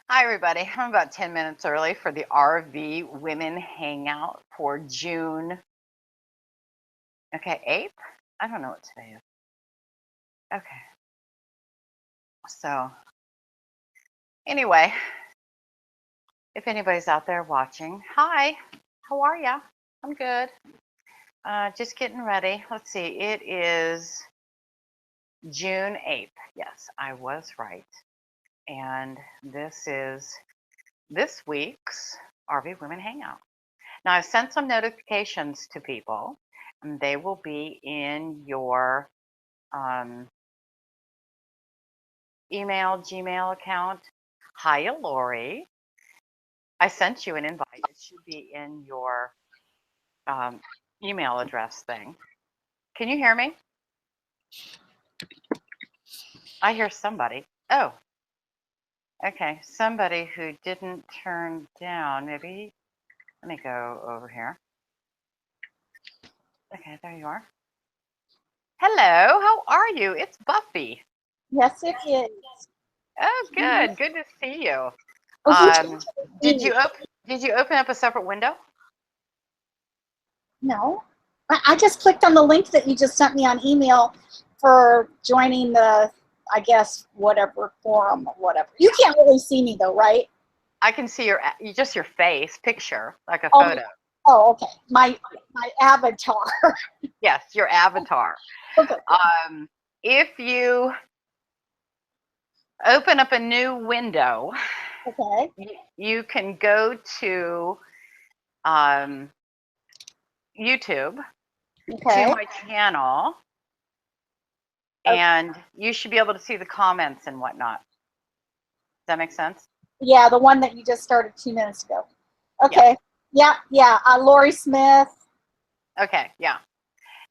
Hi, everybody. I'm about 10 minutes early for the RV Women Hangout for June. Okay, 8th? I don't know what today is. Okay. So, anyway, if anybody's out there watching, hi. How are ya? I'm good. Just getting ready. Let's see. It is June 8th. Yes, I was right. And this is this week's RV Women Hangout. Now, I've sent some notifications to people, and they will be in your email, Gmail account. Hiya, Lori. I sent you an invite. It should be in your email address thing. Can you hear me? I hear somebody. Oh, okay. Somebody who didn't turn down. Maybe, let me go over here. Okay, there you are. Hello, how are you? It's Buffy. Yes, it is. Oh, good. Good to see you. Oh, Did you open up a separate window? no. I just clicked on the link that you just sent me on email for joining the, I guess, whatever forum or whatever. You can't really see me though, right? I can see just your face picture, like a Oh, photo. oh, okay. My avatar. Yes, your avatar. Okay. If you open up a new window, Okay. you can go to YouTube to Okay. my channel, and you should be able to see the comments and whatnot. Does that make sense? Yeah, the one that you just started 2 minutes ago. Yeah. Okay. Yeah. Lori Smith. Okay. Yeah.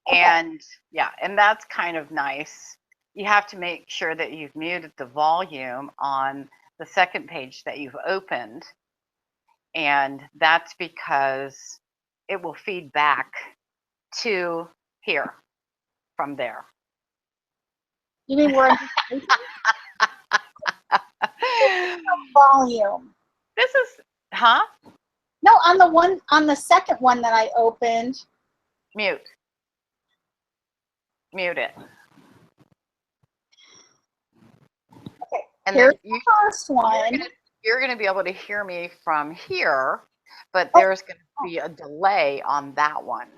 Okay. And that's kind of nice. You have to make sure that you've muted the volume on the second page that you've opened. And that's because it will feed back to here from there. You mean we're volume? This is, huh? No, on the second one that I opened. Mute it. Okay. And Here's then the first one. you're going to be able to hear me from here, but there's going to be a delay on that one.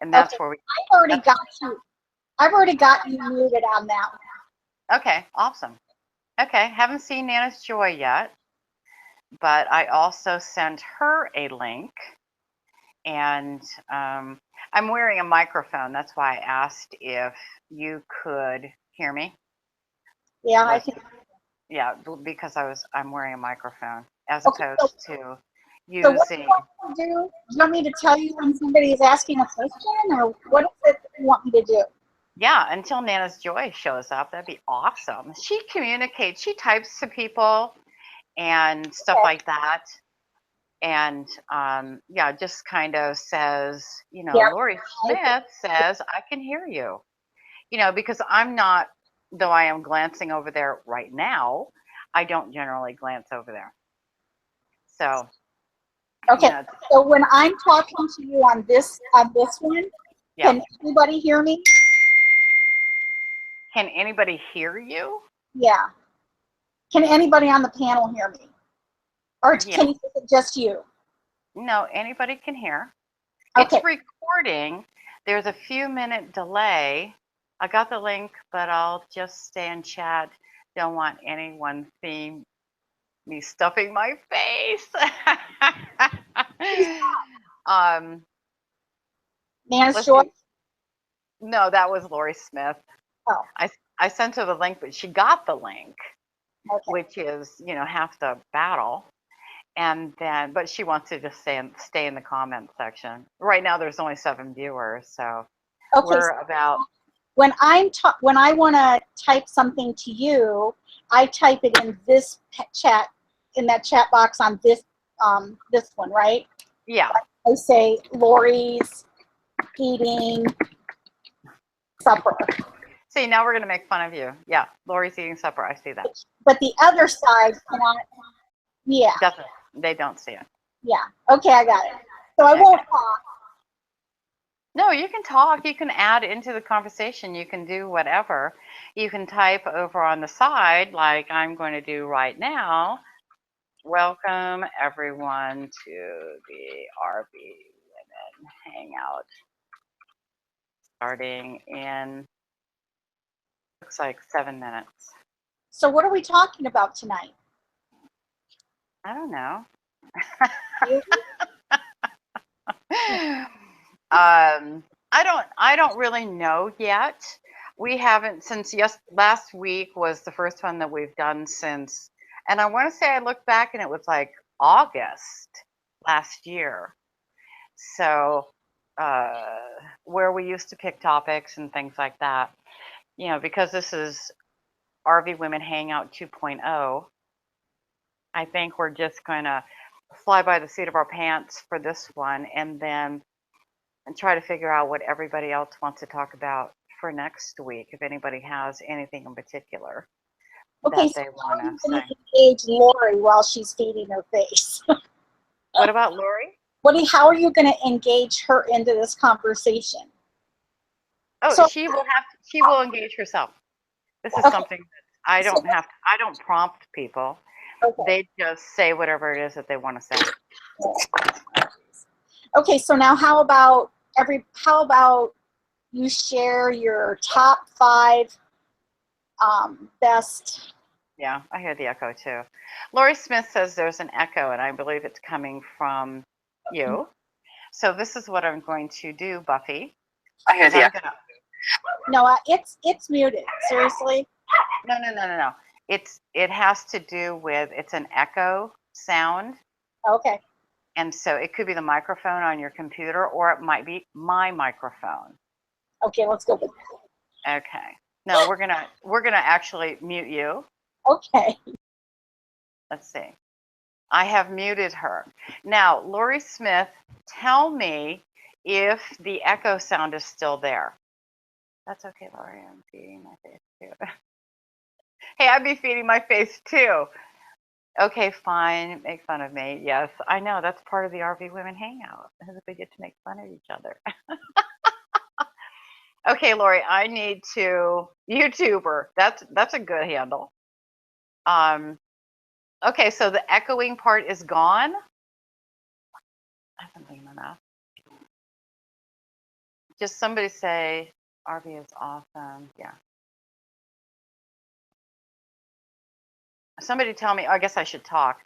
And that's where I've already got you muted on that one. Okay, awesome. Okay, haven't seen Nana's Joy yet, but I also sent her a link, and I'm wearing a microphone. That's why I asked if you could hear me. Yeah, I can. Yeah, because I'm wearing a microphone as opposed to using. So what do you want me to do? Do you want me to tell you when somebody is asking a question, or what is it that you want me to do? Yeah, until Nana's Joy shows up, that'd be awesome. She communicates, she types to people and stuff like that. And yeah, just kind of says, Lori Smith says, I can hear you. Because I'm not, though I am glancing over there right now, I don't generally glance over there. So, okay. So when I'm talking to you on this one, can anybody hear me? Can anybody hear you? Yeah. Can anybody on the panel hear me? Or can it just you? No, anybody can hear. Okay. It's recording. There's a few minute delay. I got the link, but I'll just stay in chat. Don't want anyone seeing me stuffing my face. Nana's Joy? No, that was Lori Smith. Oh. I sent her the link, but she got the link, which is, half the battle. And then, but she wants to just stay in the comment section. Right now, there's only 7 viewers, so we're about. When I want to type something to you, I type it in this chat, in that chat box on this one, right? Yeah. I say Lori's eating supper. See, now we're going to make fun of you. Yeah, Lori's eating supper. I see that. But the other side cannot. Yeah. Definitely. They don't see it. Yeah. Okay, I got it. So I won't talk. No, you can talk. You can add into the conversation. You can do whatever. You can type over on the side like I'm going to do right now. Welcome, everyone, to the RV Women Hangout. Starting in, looks like 7 minutes. So what are we talking about tonight? I don't know. I don't really know yet. We haven't since last week was the first one that we've done since, and I want to say I looked back and it was like August last year. So where we used to pick topics and things like that, you know, because this is RV Women Hangout 2.0. I think we're just going to fly by the seat of our pants for this one, and then try to figure out what everybody else wants to talk about for next week, if anybody has anything in particular that they want to say. Engage Lori while she's feeding her face. What about Lori? How are you going to engage her into this conversation? Oh, so, she will engage herself. This is something that I don't prompt people. Okay. They just say whatever it is that they want to say. Okay, so now how about you share your top 5 best. Yeah, I hear the echo too. Lori Smith says there's an echo, and I believe it's coming from you. So this is what I'm going to do, Buffy. I hear the echo. No, it's muted. Seriously? No. It has to do with, it's an echo sound. Okay. And so it could be the microphone on your computer, or it might be my microphone. Okay, let's go with that. Okay. No, we're gonna actually mute you. Okay. Let's see. I have muted her. Now, Lori Smith, tell me if the echo sound is still there. That's okay, Lori. I'm feeding my face too. Hey, I'd be feeding my face too. Okay, fine. Make fun of me. Yes, I know. That's part of the RV Women Hangout. We get to make fun of each other. Okay, Lori, I need to YouTuber. That's a good handle. Okay, so the echoing part is gone. I have something in my mouth. Just somebody say RV is awesome. Yeah. Somebody tell me. I guess I should talk.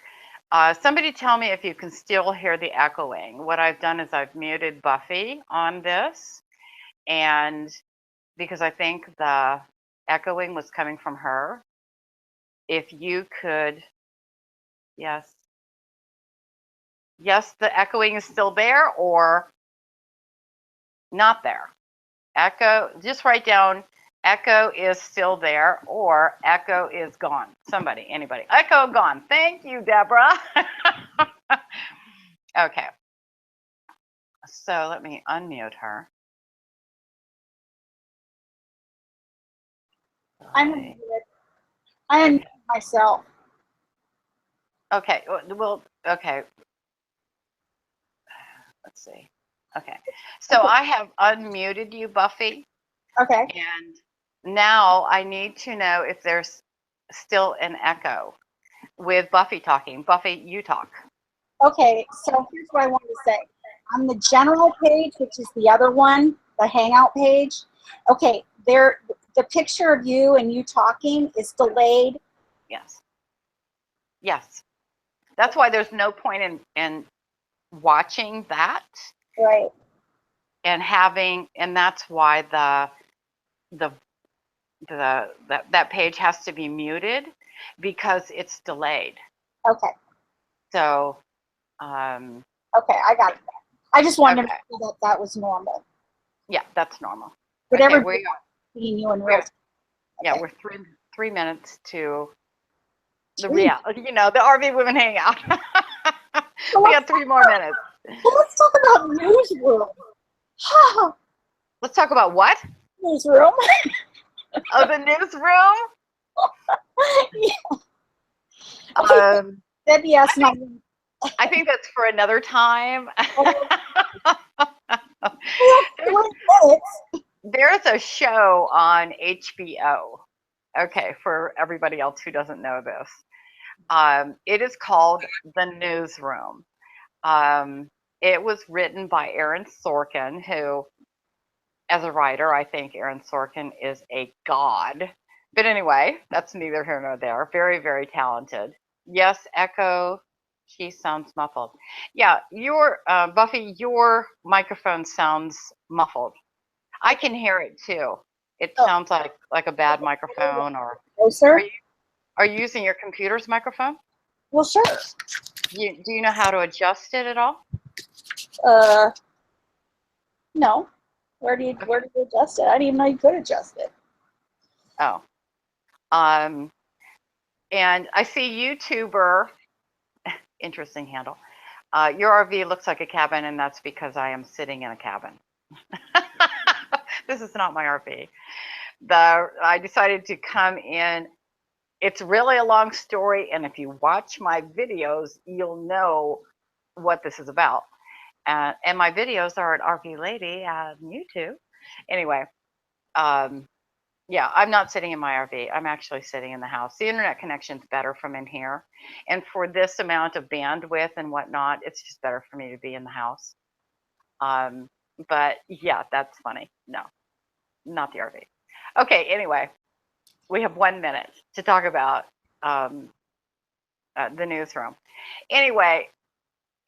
Somebody tell me if you can still hear the echoing. What I've done is I've muted Buffy on this, and because I think the echoing was coming from her. If you could, yes, the echoing is still there or not there. Echo, just write down echo is still there or echo is gone. Somebody, anybody. Echo gone. Thank you, Deborah. Okay. So let me unmute her. I'm unmuted myself. Okay. Well, okay. Let's see. Okay. So I have unmuted you, Buffy. Okay. And now I need to know if there's still an echo with Buffy talking. Buffy, you talk. Okay, so here's what I wanted to say. On the general page, which is the other one, the Hangout page, okay, there, the picture of you and you talking is delayed. Yes. Yes. That's why there's no point in watching that. Right. And that's why that page has to be muted because it's delayed. Okay. So okay, I got it. I just wanted to make sure that was normal. Yeah, that's normal. But okay, everybody seeing you in real time. Yeah, we're 3 minutes to the reality, you know, the RV Women Hangout. We got 3 more minutes. Well, let's talk about newsroom. Let's talk about what? Newsroom. Oh, the newsroom. Yeah. Okay, Um, Debbie I asked my think I think that's for another time. there's 3 minutes. there's a show on HBO. Okay, for everybody else who doesn't know this, it is called The Newsroom. Um, it was written by Aaron Sorkin, who, as a writer, I think Aaron Sorkin is a god. But anyway, that's neither here nor there. Very, very talented. Yes, Echo. She sounds muffled. Yeah, your Buffy, your microphone sounds muffled. I can hear it too. It Oh, sounds like a bad microphone, or no, are sir. you are you using your computer's microphone? Well, sure. Do you know how to adjust it at all? Uh, no. Okay. Where do you adjust it? I didn't even know you could adjust it. Oh. Um, and I see YouTuber, interesting handle. Your RV looks like a cabin, and that's because I am sitting in a cabin. This is not my RV. I decided to come in. It's really a long story, and if you watch my videos, you'll know what this is about. And my videos are at RV Lady on YouTube. Anyway, um, yeah, I'm not sitting in my RV. I'm actually sitting in the house. The internet connection's better from in here. And for this amount of bandwidth and whatnot, it's just better for me to be in the house. Um, but yeah, that's funny. No, not the RV. Okay, anyway, we have 1 minute to talk about um, the newsroom. Anyway,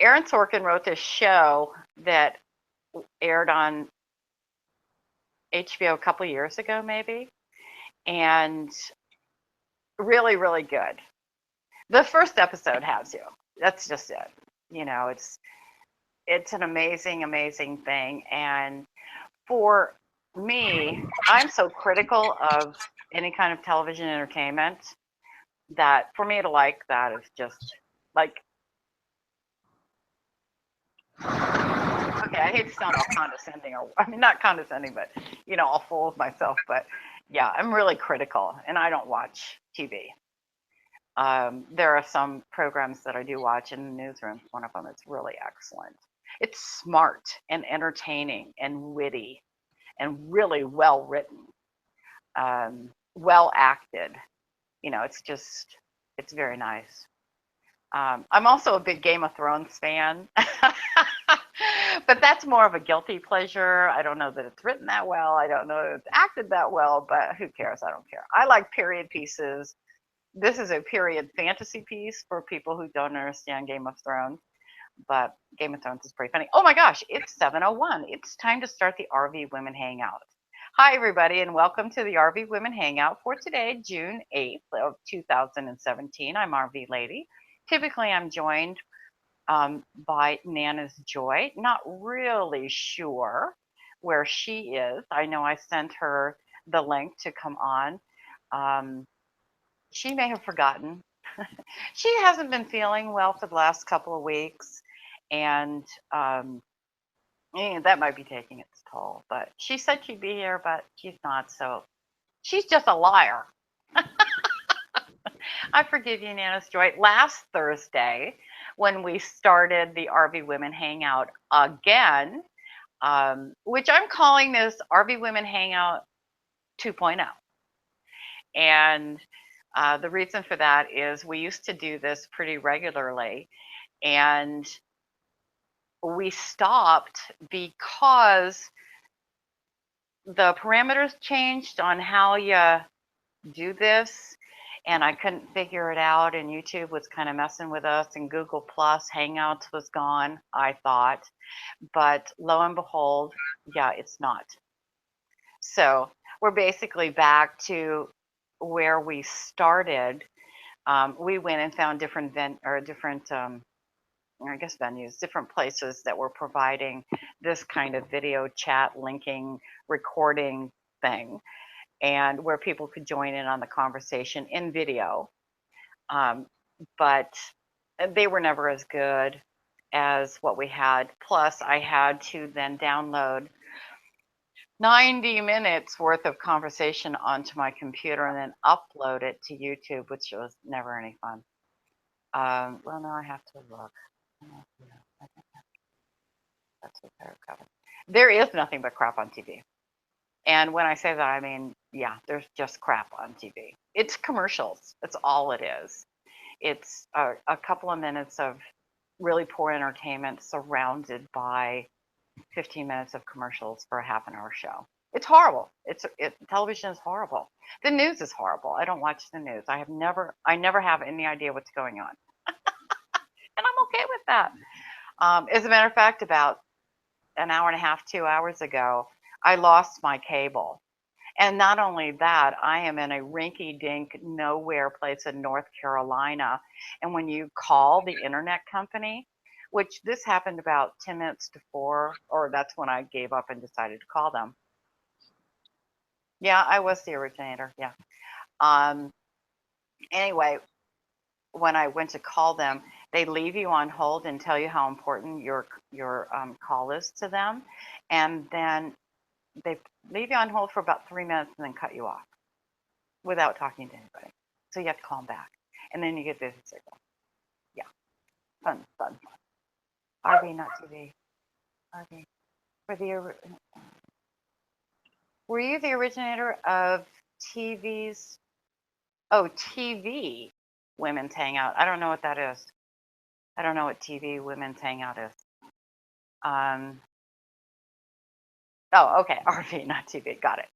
Aaron Sorkin wrote this show that aired on HBO a couple years ago, maybe, and really, really good. The first episode has you. That's just it. You know, it's an amazing, amazing thing. And for me, I'm so critical of any kind of television entertainment that for me to like that is just like, okay, I hate to sound all condescending, or I mean not condescending, but all full of myself. But yeah, I'm really critical, and I don't watch TV. There are some programs that I do watch in the newsroom. One of them is really excellent. It's smart and entertaining and witty and really well written, well acted. It's very nice. I'm also a big Game of Thrones fan, but that's more of a guilty pleasure. I don't know that it's written that well. I don't know that it's acted that well, but who cares? I don't care. I like period pieces. This is a period fantasy piece for people who don't understand Game of Thrones, but Game of Thrones is pretty funny. Oh my gosh, it's 7:01. It's time to start the RV Women Hangout. Hi, everybody, and welcome to the RV Women Hangout for today, June 8th of 2017. I'm RV Lady. Typically, I'm joined by Nana's Joy. Not really sure where she is. I know I sent her the link to come on. She may have forgotten. She hasn't been feeling well for the last couple of weeks, and that might be taking its toll. But she said she'd be here, but she's not. So she's just a liar. I forgive you, Nana's Joy. Last Thursday, when we started the RV Women Hangout again, which I'm calling this RV Women Hangout 2.0. And the reason for that is we used to do this pretty regularly, and we stopped because the parameters changed on how you do this, and I couldn't figure it out, and YouTube was kind of messing with us, and Google Plus Hangouts was gone, I thought. But lo and behold, yeah, it's not. So we're basically back to where we started. We went and found different I guess venues, different places that were providing this kind of video chat linking recording thing, and where people could join in on the conversation in video. Um, but they were never as good as what we had. Plus, I had to then download 90 minutes worth of conversation onto my computer and then upload it to YouTube, which was never any fun. Well, now I have to look. I think that's what they're covering. There is nothing but crap on TV. And when I say that, I mean, yeah, there's just crap on TV. It's commercials. That's all it is. It's a couple of minutes of really poor entertainment surrounded by 15 minutes of commercials for a half an hour show. It's horrible. Television is horrible. The news is horrible. I don't watch the news. I never have any idea what's going on, and I'm okay with that. As a matter of fact, about an hour and a half, 2 hours ago, I lost my cable. And not only that, I am in a rinky-dink nowhere place in North Carolina. And when you call the internet company, which this happened about 10 minutes to 4, or that's when I gave up and decided to call them. Yeah, I was the originator. Yeah. Anyway, when I went to call them, they leave you on hold and tell you how important your call is to them, and then they leave you on hold for about 3 minutes and then cut you off without talking to anybody. So you have to call them back, and then you get busy signal. Yeah, fun. RV, not TV. RV. Were you the originator of TV's? Oh, TV Women's Hangout. I don't know what that is. I don't know what TV Women's Hangout is. Oh, okay, RV, not TV. Got it.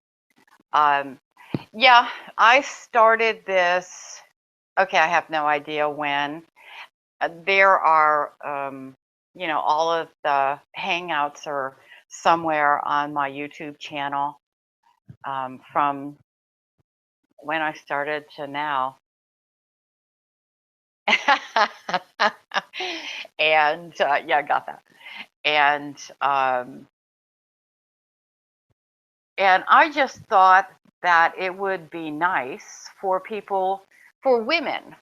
Yeah, I started this. Okay, I have no idea when. There are, all of the hangouts are somewhere on my YouTube channel from when I started to now. And yeah, I got that. And I just thought that it would be nice for people, for women,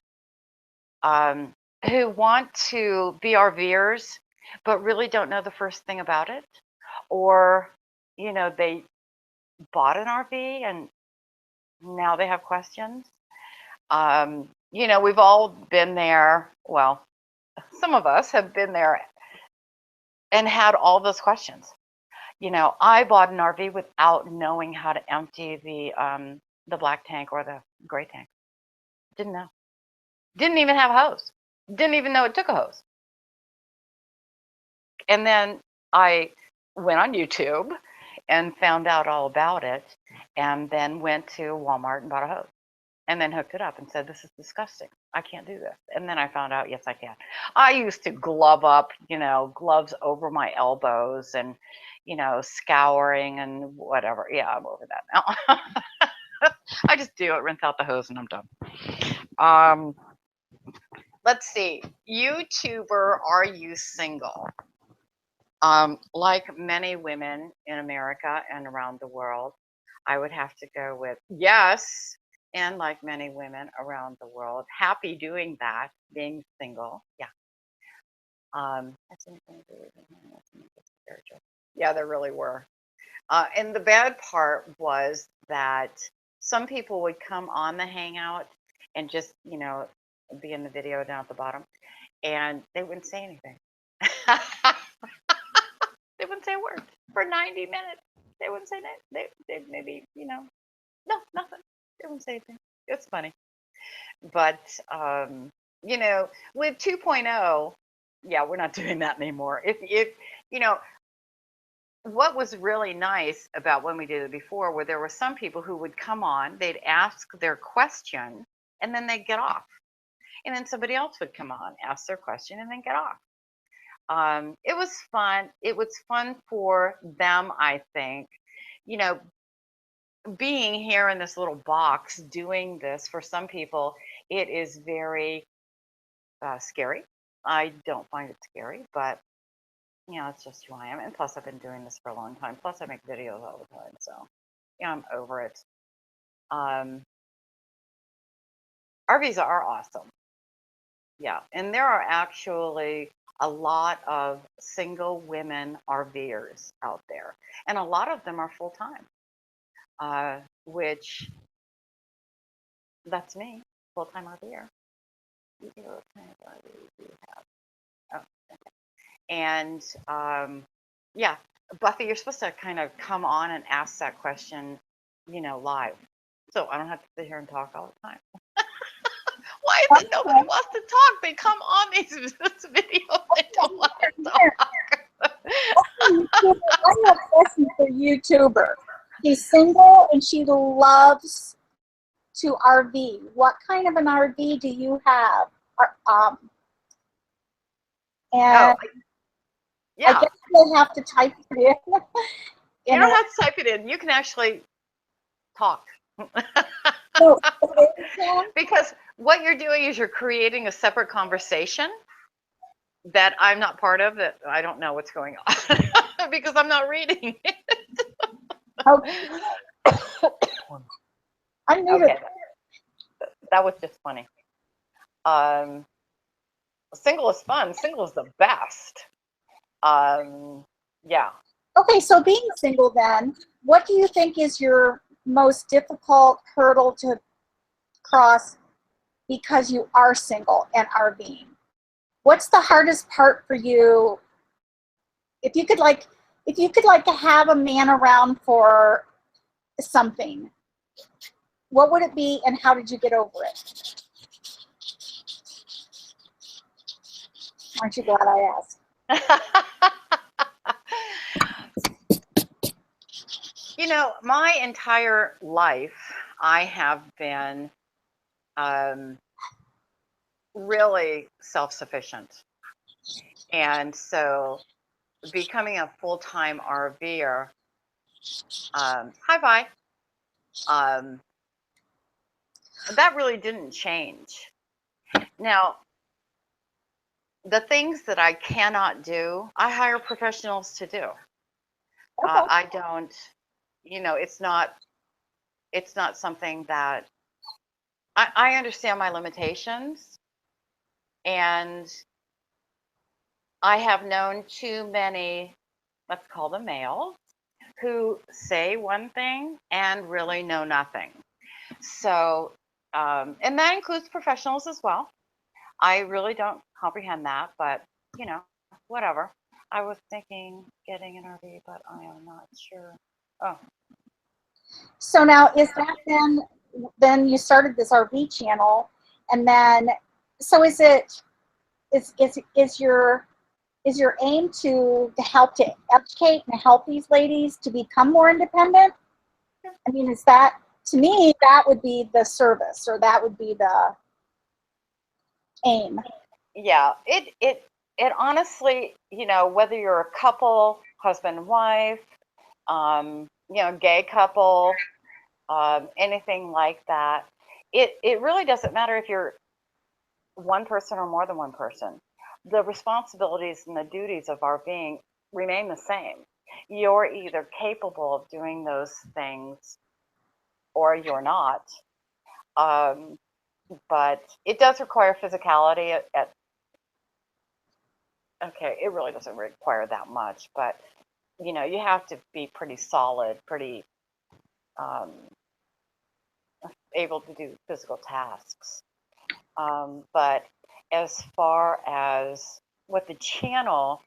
who want to be RVers, but really don't know the first thing about it, or they bought an RV and now they have questions. We've all been there. Well, some of us have been there and had all those questions. I bought an RV without knowing how to empty the black tank or the gray tank. Didn't know. Didn't even have a hose. Didn't even know it took a hose. And then I went on YouTube and found out all about it, and then went to Walmart and bought a hose, and then hooked it up and said, this is disgusting. I can't do this. And then I found out, yes, I can. I used to glove up, gloves over my elbows and, scouring and whatever. Yeah, I'm over that now. I just do it, rinse out the hose, and I'm done. Let's see. YouTuber, are you single? Like many women in America and around the world, I would have to go with yes. And like many women around the world, happy doing that, being single. Yeah. That's anything to do with spiritual. Yeah, there really were. And the bad part was that some people would come on the hangout and just, be in the video down at the bottom, and they wouldn't say anything. They wouldn't say a word for 90 minutes. They wouldn't say that. They maybe, no, nothing. They wouldn't say anything. It's funny. But, with 2.0, yeah, we're not doing that anymore. If what was really nice about when we did it before, where there were some people who would come on, they'd ask their question, and then they'd get off. And then somebody else would come on, ask their question, and then get off. It was fun. It was fun for them, I think. Being here in this little box doing this, for some people, it is very scary. I don't find it scary, but it's just who I am. And plus, I've been doing this for a long time. Plus, I make videos all the time, so I'm over it. RVs are awesome. Yeah, and there are actually a lot of single women RVers out there, and a lot of them are full-time, which that's me, full-time RVer. What kind of RV do you have? Oh, okay. And yeah, Buffy, you're supposed to kind of come on and ask that question, live. So I don't have to sit here and talk all the time. Why is it nobody wants to talk? They come on this video, they don't want to talk. I have a question for YouTuber. She's single and she loves to RV. What kind of an RV do you have? And yeah. I guess you'll have to type it in. You don't have to type it in. You can actually talk. No, because what you're doing is you're creating a separate conversation that I'm not part of, that I don't know what's going on because I'm not reading it. Okay. I'm new to that was just funny. Single is fun. Single is the best. Yeah. Okay, so being single then, what do you think is your most difficult hurdle to cross because you are single and RVing? What's the hardest part for you? If you could have a man around for something, what would it be and how did you get over it? Aren't you glad I asked? My entire life, I have been really self-sufficient. And so becoming a full-time RVer, hi, bye, that really didn't change. Now, the things that I cannot do, I hire professionals to do. Okay. I don't, it's not something that I understand my limitations, and I have known too many, let's call them males, who say one thing and really know nothing. So, and that includes professionals as well. I really don't comprehend that, but whatever. I was thinking getting an RV, but I am not sure. Oh. So now is that then you started this RV channel, and then so is your aim to help to educate and help these ladies to become more independent? I mean, is that, to me, that would be the service, or that would be the aim. Yeah, it honestly, whether you're a couple, husband and wife, gay couple, anything like that, it really doesn't matter if you're one person or more than one person. The responsibilities and the duties of our being remain the same. You're either capable of doing those things or you're not. But it does require physicality okay, it really doesn't require that much, but you have to be pretty solid, pretty able to do physical tasks. But as far as what the channel,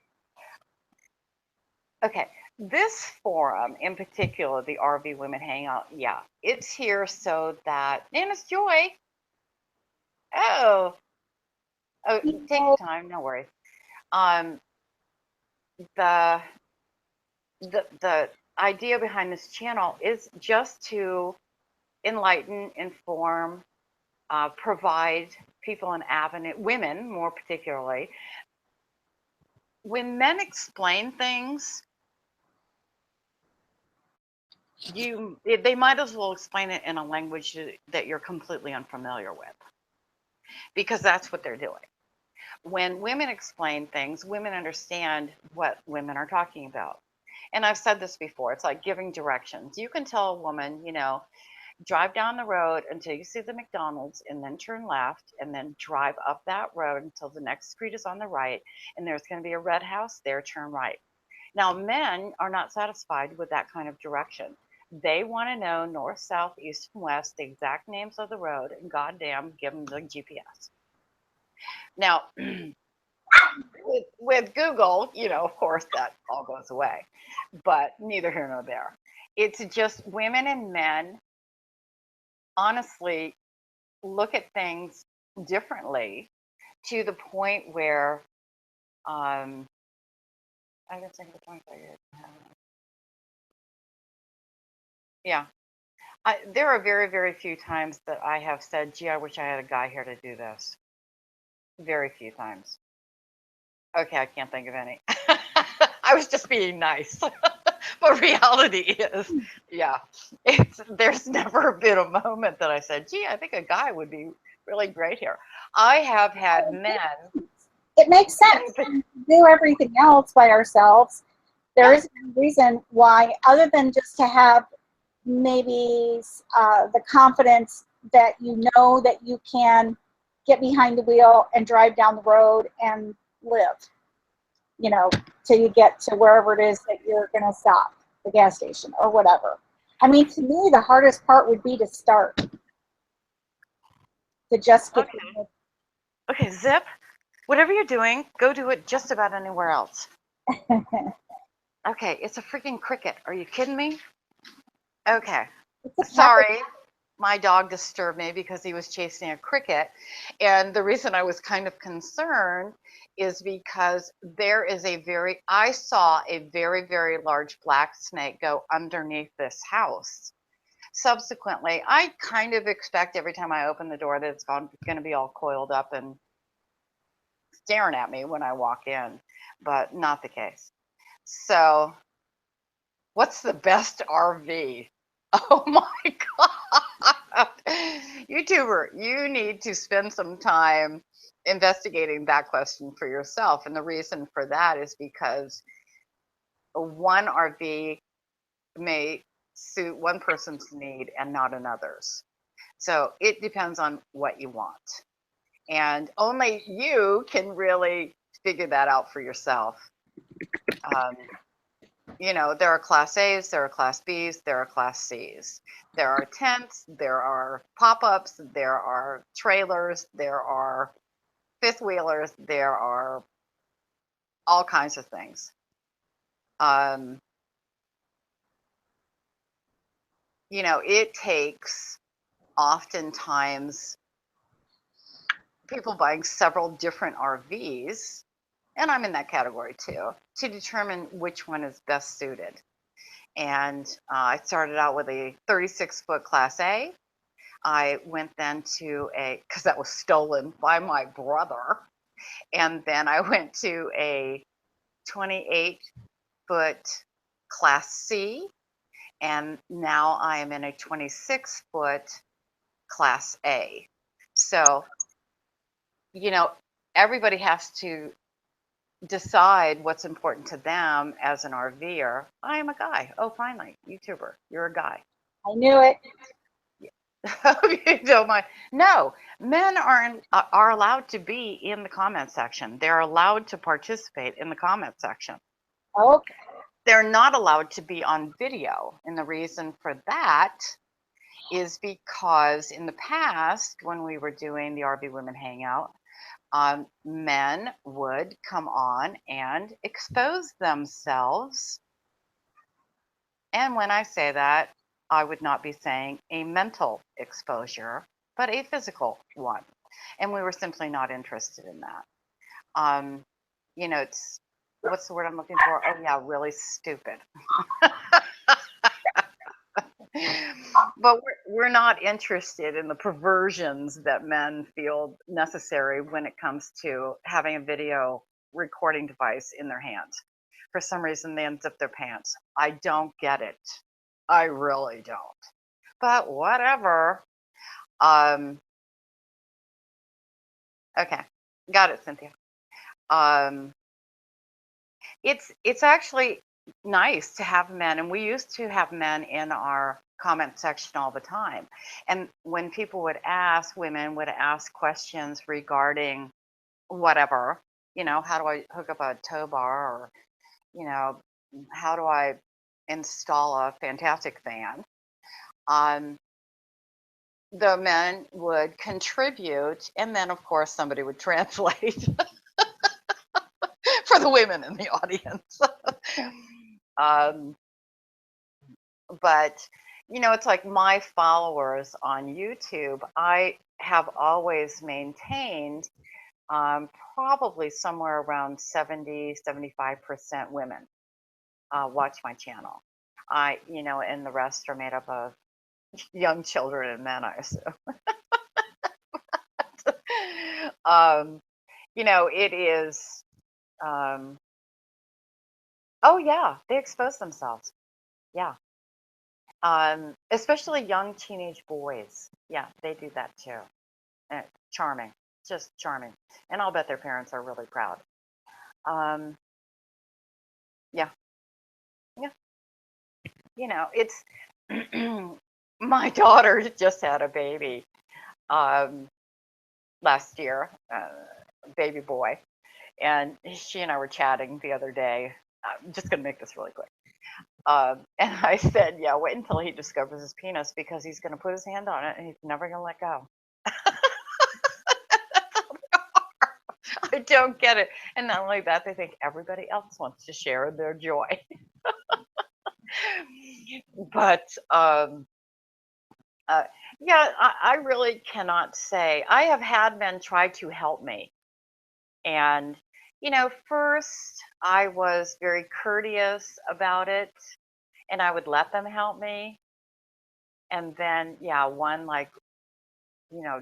okay, this forum in particular, the RV Women Hangout, yeah, it's here so that, and it's Joy. Oh, take your time, no worries. The idea behind this channel is just to enlighten, inform, provide people an avenue, women more particularly. When men explain things, they might as well explain it in a language that you're completely unfamiliar with, because that's what they're doing. When women explain things, women understand what women are talking about. And I've said this before, it's like giving directions. You can tell a woman, drive down the road until you see the McDonald's and then turn left and then drive up that road until the next street is on the right and there's going to be a red house there, turn right. Now, men are not satisfied with that kind of direction. They want to know north, south, east, and west, the exact names of the road, and goddamn, give them the GPS. Now, with Google, of course, that all goes away, but neither here nor there. It's just women and men honestly look at things differently to the point where I guess I can point out here. Yeah. There are very, very few times that I have said, gee, I wish I had a guy here to do this. Very few times. Okay, I can't think of any. I was just being nice. But reality is, yeah, there's never been a moment that I said, gee, I think a guy would be really great here. I have had men. It makes sense. We do everything else by ourselves. There isn't a reason why, other than just to have maybe the confidence that you know that you can get behind the wheel and drive down the road and live, till you get to wherever it is that you're going to stop, the gas station or whatever. I mean, to me, the hardest part would be to start. To just get. Okay, Zip, whatever you're doing, go do it just about anywhere else. Okay, it's a freaking cricket. Are you kidding me? Okay. Sorry, my dog disturbed me because he was chasing a cricket. And the reason I was kind of concerned is because I saw a very, very large black snake go underneath this house. Subsequently, I kind of expect every time I open the door that it's going to be all coiled up and staring at me when I walk in, but not the case. So, what's the best RV? Oh my God. YouTuber, you need to spend some time investigating that question for yourself. And the reason for that is because one RV may suit one person's need and not another's. So it depends on what you want. And only you can really figure that out for yourself. There are Class A's, there are Class B's, there are Class C's. There are tents, there are pop-ups, there are trailers, there are fifth wheelers, there are all kinds of things. It takes oftentimes people buying several different RVs, and I'm in that category too, to determine which one is best suited. And I started out with a 36-foot Class A. I went then to because that was stolen by my brother. And then I went to a 28-foot Class C. And now I am in a 26-foot Class A. So, everybody has to decide what's important to them as an RVer. I am a guy. Oh, finally, YouTuber, you're a guy. I knew it. You don't mind? No, men are allowed to be in the comment section. They're allowed to participate in the comment section. Okay. They're not allowed to be on video, and the reason for that is because in the past, when we were doing the RV Women Hangout, men would come on and expose themselves. And when I say that, I would not be saying a mental exposure, but a physical one. And we were simply not interested in that. It's, what's the word I'm looking for? Oh yeah, really stupid. But we're not interested in the perversions that men feel necessary when it comes to having a video recording device in their hands. For some reason, they unzip their pants. I don't get it. I really don't. But whatever. Okay, got it, Cynthia. It's actually nice to have men, and we used to have men in our comment section all the time. And when people would ask, women would ask questions regarding whatever, how do I hook up a tow bar, or, you know, how do I install a fantastic fan? Um, the men would contribute, and then of course somebody would translate for the women in the audience. um, but it's like my followers on YouTube, I have always maintained probably somewhere around 70-75% women watch my channel. And the rest are made up of young children and men, I assume. um, it is, um, oh yeah, they expose themselves. Yeah. Especially young teenage boys. Yeah, they do that too. Charming, just charming. And I'll bet their parents are really proud. Um, yeah, yeah. It's my daughter just had a baby last year, baby boy. And she and I were chatting the other day. I'm just going to make this really quick. And I said, yeah, wait until he discovers his penis, because he's going to put his hand on it and he's never going to let go. I don't get it. And not only that, they think everybody else wants to share their joy. But yeah, I really cannot say. I have had men try to help me. And, first I was very courteous about it, and I would let them help me. And then, yeah, one like,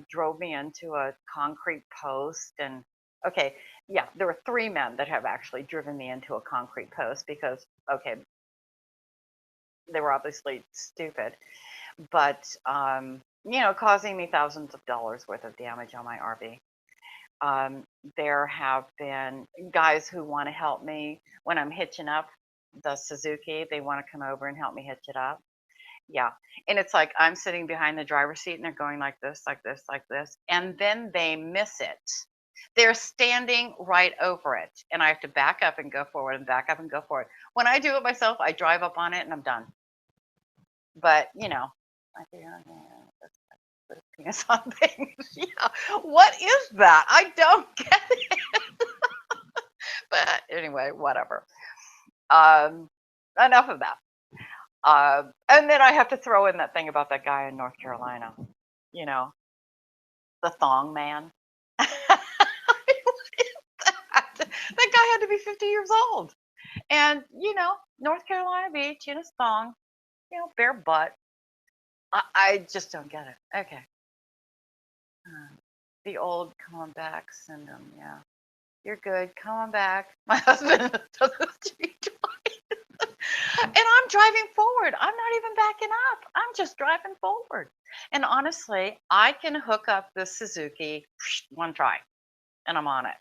drove me into a concrete post. And okay, yeah, there were 3 men that have actually driven me into a concrete post because, okay, they were obviously stupid, but, causing me thousands of dollars worth of damage on my RV. Um, there have been guys who want to help me when I'm hitching up the Suzuki. They want to come over and help me hitch it up. Yeah. And it's like I'm sitting behind the driver's seat and they're going like this, like this, like this. And then they miss it. They're standing right over it. And I have to back up and go forward and back up and go forward. When I do it myself, I drive up on it and I'm done. But, I think, that's penis on things. Yeah. What is that? I don't get it. But anyway, whatever. Um, Enough of that. And then I have to throw in that thing about that guy in North Carolina, you know, the thong man. What is that? That guy had to be 50 years old. And, North Carolina Beach in his thong, bare butt. I just don't get it. Okay. The old come on back syndrome. Yeah. You're good. Come on back. My husband does the street twice. And I'm driving forward. I'm not even backing up. I'm just driving forward. And honestly, I can hook up the Suzuki one try and I'm on it.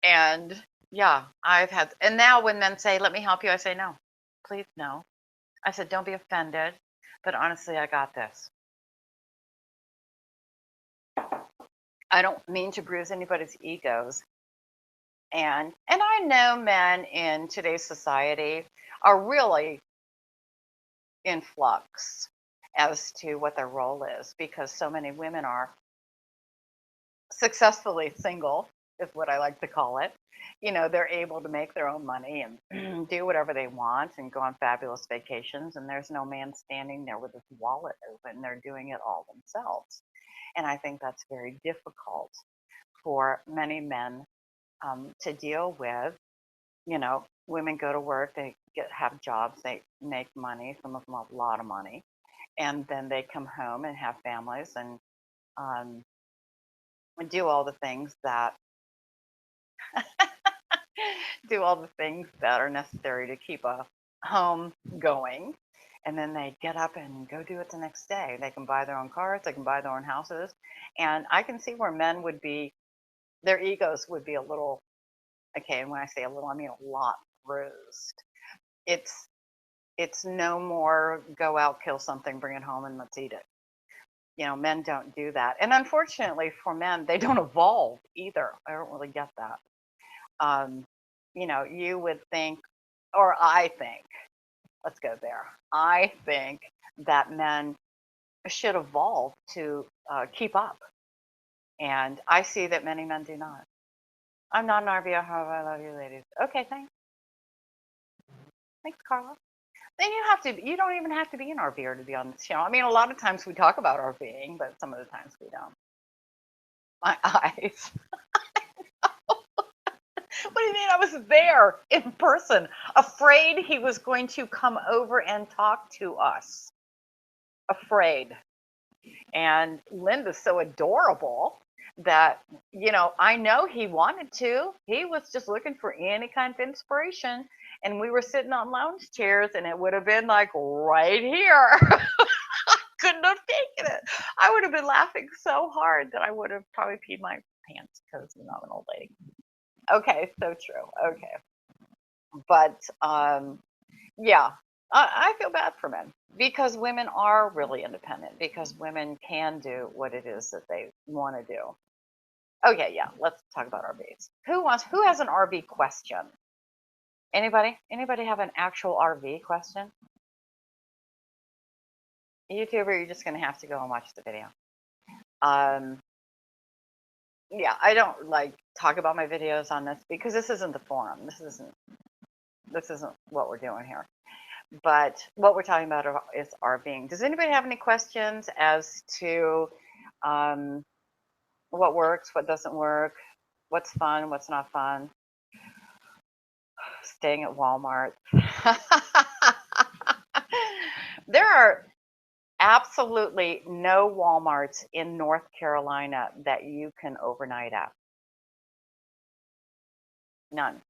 And yeah, and now when men say, let me help you, I say, no, please, no. I said, don't be offended. But honestly, I got this. I don't mean to bruise anybody's egos. And I know men in today's society are really in flux as to what their role is, because so many women are successfully single, is what I like to call it. They're able to make their own money and do whatever they want and go on fabulous vacations, and there's no man standing there with his wallet open. They're doing it all themselves. And I think that's very difficult for many men to deal with. Women go to work, they have jobs, they make money, some of them a lot of money, and then they come home and have families and um, do all the things that are necessary to keep a home going. And then they get up and go do it the next day. They can buy their own cars, they can buy their own houses. And I can see where men would be, their egos would be a little, okay, and when I say a little, I mean a lot bruised. It's It's no more go out, kill something, bring it home, and let's eat it. You know, men don't do that. And unfortunately for men, they don't evolve either. I don't really get that. You know, you would think, or I think, let's go there. I think that men should evolve to keep up. And I see that many men do not. I'm not an RVer, however, I love you ladies. Okay, thanks. Thanks, Carla. Then you don't even have to be an RVer to be on this channel. I mean, a lot of times we talk about RVing, but some of the times we don't. My eyes. What do you mean? I was there in person, afraid he was going to come over and talk to us. Afraid. And Linda's so adorable that, you know, I know he wanted to. He was just looking for any kind of inspiration. And we were sitting on lounge chairs, and it would have been like right here. Couldn't have taken it. I would have been laughing so hard that I would have probably peed my pants because, you know, I'm an old lady. Okay, so true. Okay. But yeah, I feel bad for men because women are really independent, because women can do what it is that they want to do. Okay, yeah, let's talk about RVs. Who has an RV question? Anybody have an actual RV question? YouTuber, you're just gonna have to go and watch the video. Yeah, I don't like talk about my videos on this because this isn't the forum. This isn't what we're doing here. But what we're talking about is RVing. Does anybody have any questions as to what works, what doesn't work, what's fun, what's not fun? Staying at Walmart. There are absolutely no Walmarts in North Carolina that you can overnight at. None.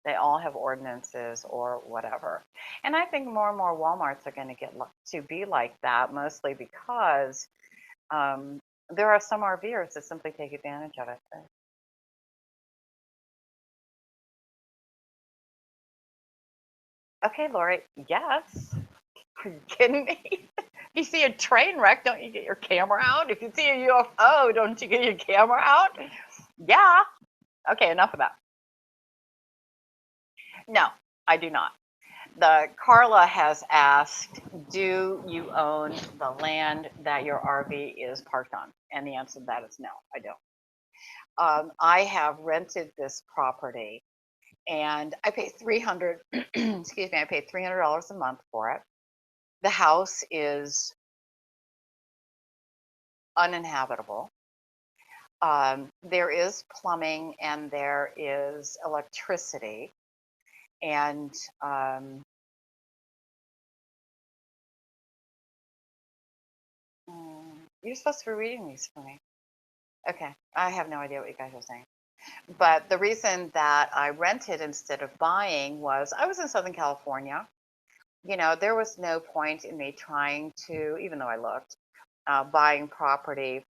They all have ordinances or whatever. And I think more and more Walmarts are going to get to be like that, mostly because there are some RVers that simply take advantage of it. Okay, Lori, yes. Are you kidding me? If you see a train wreck, don't you get your camera out? If you see a UFO, don't you get your camera out? Yeah. Okay, enough of that. No, I do not. Carla has asked, do you own the land that your RV is parked on? And the answer to that is no, I don't. I have rented this property, and I pay $300. Excuse me, I pay $300 a month for it. The house is uninhabitable. There is plumbing and there is electricity, and you're supposed to be reading these for me. Okay, I have no idea what you guys are saying. But the reason that I rented instead of buying was I was in Southern California. You know, there was no point in me trying to, even though I looked, buying property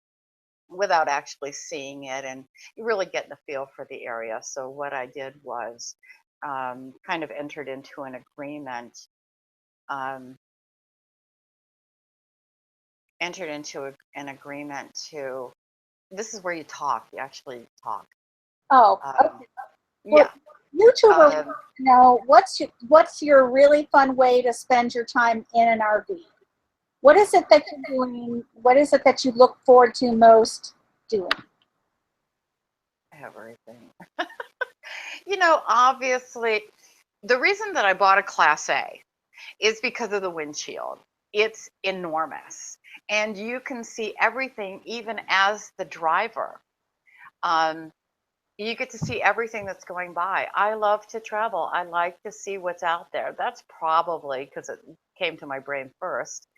without actually seeing it and really getting a feel for the area. So what I did was kind of entered into an agreement, um, an agreement to, this is where you talk, you actually talk. Oh, okay. Yeah. YouTuber wants to know what's your really fun way to spend your time in an RV? What is it that you're doing? What is it that you look forward to most doing? Everything. You know, obviously, the reason that I bought a Class A is because of the windshield. It's enormous, and you can see everything, even as the driver. You get to see everything that's going by. I love to travel. I like to see what's out there. That's probably, because it came to my brain first,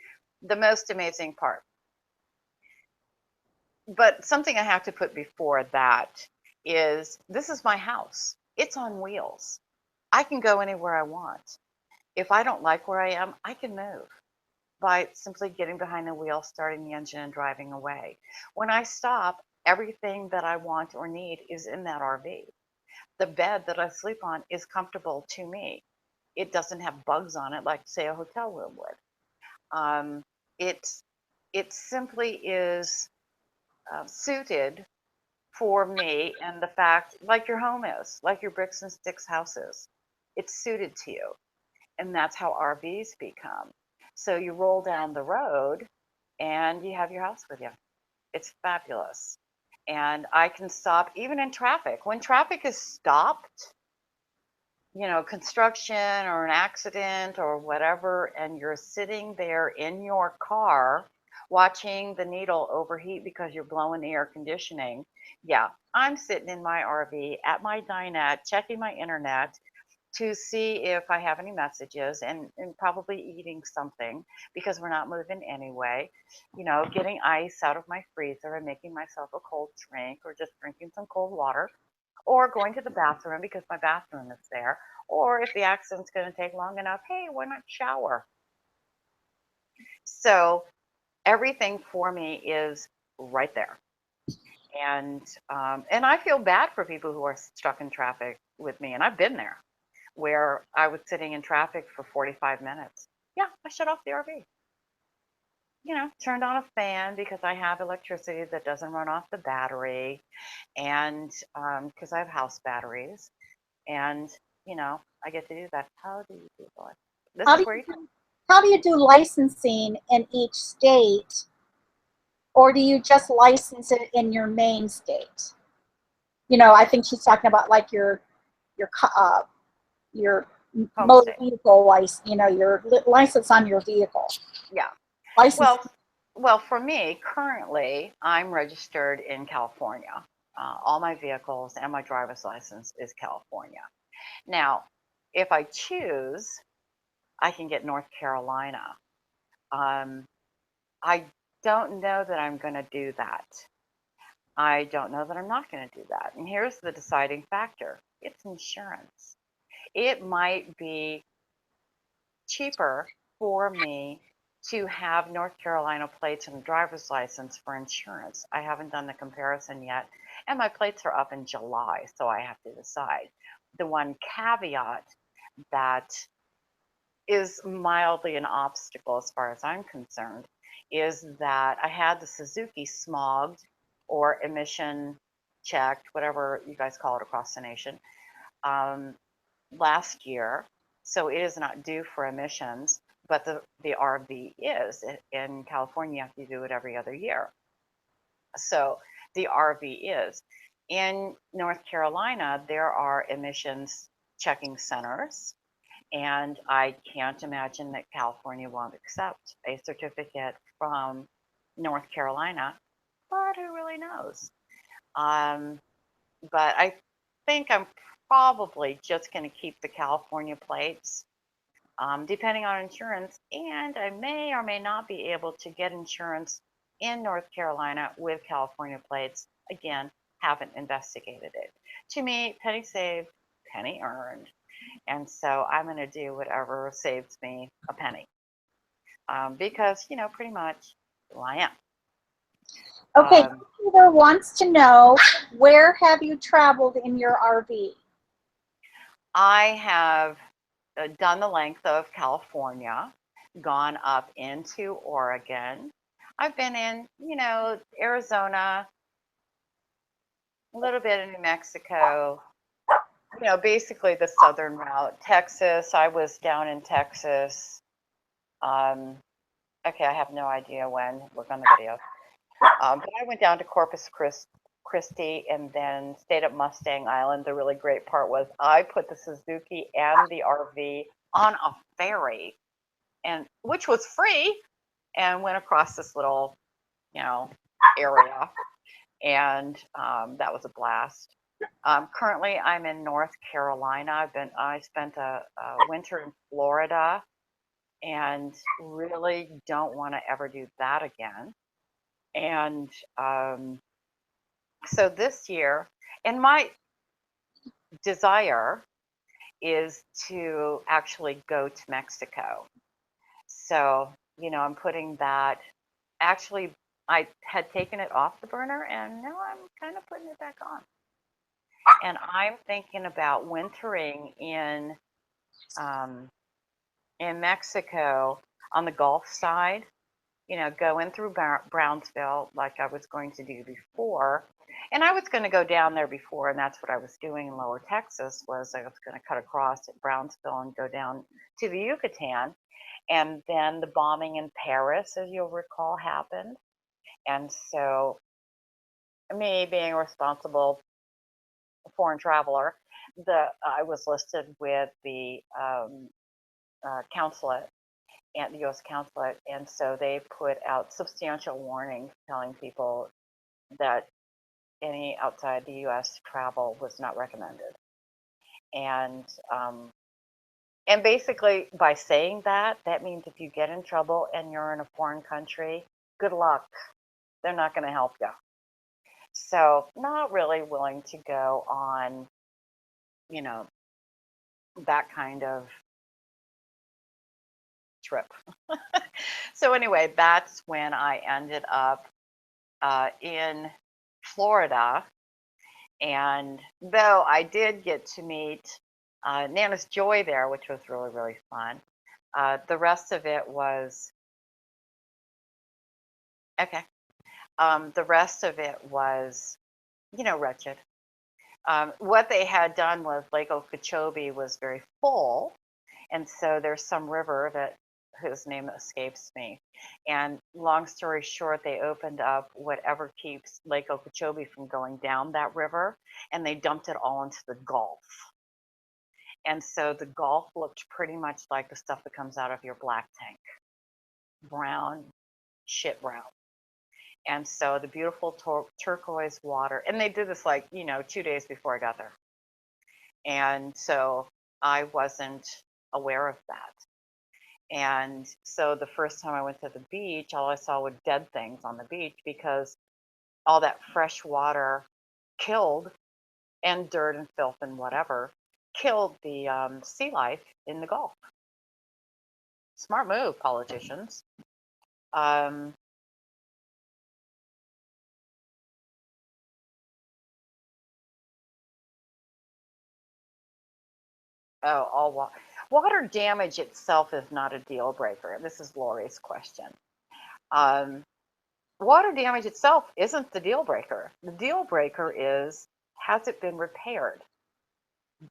the most amazing part. But something I have to put before that is this is my house. It's on wheels. I can go anywhere I want. If I don't like where I am, I can move by simply getting behind the wheel, starting the engine, and driving away. When I stop, everything that I want or need is in that RV. The bed that I sleep on is comfortable to me. it doesn't have bugs on it like, say, a hotel room would. It's it simply is suited for me, and the fact, like your home is, like your bricks and sticks house is, it's suited to you, and that's how RVs become. So you roll down the road, and you have your house with you. It's fabulous, and I can stop even in traffic. When traffic is stopped, construction or an accident or whatever, and you're sitting there in your car watching the needle overheat because you're blowing the air conditioning. Yeah, I'm sitting in my RV at my dinette, checking my internet to see if I have any messages, and probably eating something because we're not moving anyway. Getting ice out of my freezer and making myself a cold drink, or just drinking some cold water, or going to the bathroom because my bathroom is there. Or if the accident's going to take long enough, hey, why not shower? So everything for me is right there. And I feel bad for people who are stuck in traffic with me. And I've been there where I was sitting in traffic for 45 minutes. Yeah, I shut off the RV. Turned on a fan because I have electricity that doesn't run off the battery, and because I have house batteries, and I get to do that. How do you do that? This How is do where you you do, how do you do licensing in each state, or do you just license it in your main state? I think she's talking about like your your motor homestay. vehicle license, your license on your vehicle. Yeah. License. Well, for me, currently, I'm registered in California. All my vehicles and my driver's license is California. Now, if I choose, I can get North Carolina. Um, I don't know that I'm going to do that. I don't know that I'm not going to do that. And here's the deciding factor. It's insurance. It might be cheaper for me to have North Carolina plates and a driver's license for insurance. I haven't done the comparison yet, and my plates are up in July, so I have to decide. The one caveat that is mildly an obstacle as far as I'm concerned is that I had the Suzuki smogged or emission checked, whatever you guys call it across the nation, um, last year. So it is not due for emissions, but the RV is. In California, you have to do it every other year. So the RV is. In North Carolina, there are emissions checking centers, and I can't imagine that California won't accept a certificate from North Carolina, but who really knows? Um, but I think I'm probably just going to keep the California plates, depending on insurance, and I may or may not be able to get insurance in North Carolina with California plates. Again, haven't investigated it. To me, penny saved, penny earned. And so I'm going to do whatever saves me a penny, because, pretty much who I am. Okay, Um, Peter wants to know, where have you traveled in your RV? I have done the length of California, gone up into Oregon. I've been in, Arizona, a little bit in New Mexico, basically the southern route. Texas, I was down in Texas. Um, okay, I have no idea when. Look on the video. But I went down to Corpus Christi and then stayed at Mustang Island. The really great part was I put the Suzuki and the RV on a ferry, and which was free, and went across this little, area, and that was a blast. Currently, I'm in North Carolina. I spent a winter in Florida, and really don't want to ever do that again. And so this year, and my desire is to actually go to Mexico. So, I'm putting that, actually, I had taken it off the burner, and now I'm kind of putting it back on. And I'm thinking about wintering in in Mexico on the Gulf side, go in through Brownsville like I was going to do before. And I was going to go down there before, and that's what I was doing in Lower Texas, was I was going to cut across at Brownsville and go down to the Yucatan. And then the bombing in Paris, as you'll recall, happened. And so me being a responsible foreign traveler, I was listed with the consulate and the U.S. consulate, and so they put out substantial warnings telling people that any outside the U.S. travel was not recommended. And basically, by saying that, that means if you get in trouble and you're in a foreign country, good luck. They're not going to help you. So, not really willing to go on, that kind of trip. So anyway, that's when I ended up in Florida. And though I did get to meet Nana's Joy there, which was really, really fun, the rest of it was, okay, the rest of it was, wretched. What they had done was Lake Okeechobee was very full. And so there's some river that whose name escapes me. And long story short, they opened up whatever keeps Lake Okeechobee from going down that river, and they dumped it all into the Gulf. And so the Gulf looked pretty much like the stuff that comes out of your black tank. Brown, shit brown. And so the beautiful turquoise water, and they did this 2 days before I got there. And so I wasn't aware of that. And so the first time I went to the beach, all I saw were dead things on the beach because all that fresh water killed, and dirt and filth and whatever, killed the sea life in the Gulf. Smart move, politicians. Oh, all water damage itself is not a deal breaker. This is Lori's question. Water damage itself isn't the deal breaker. The deal breaker is, has it been repaired?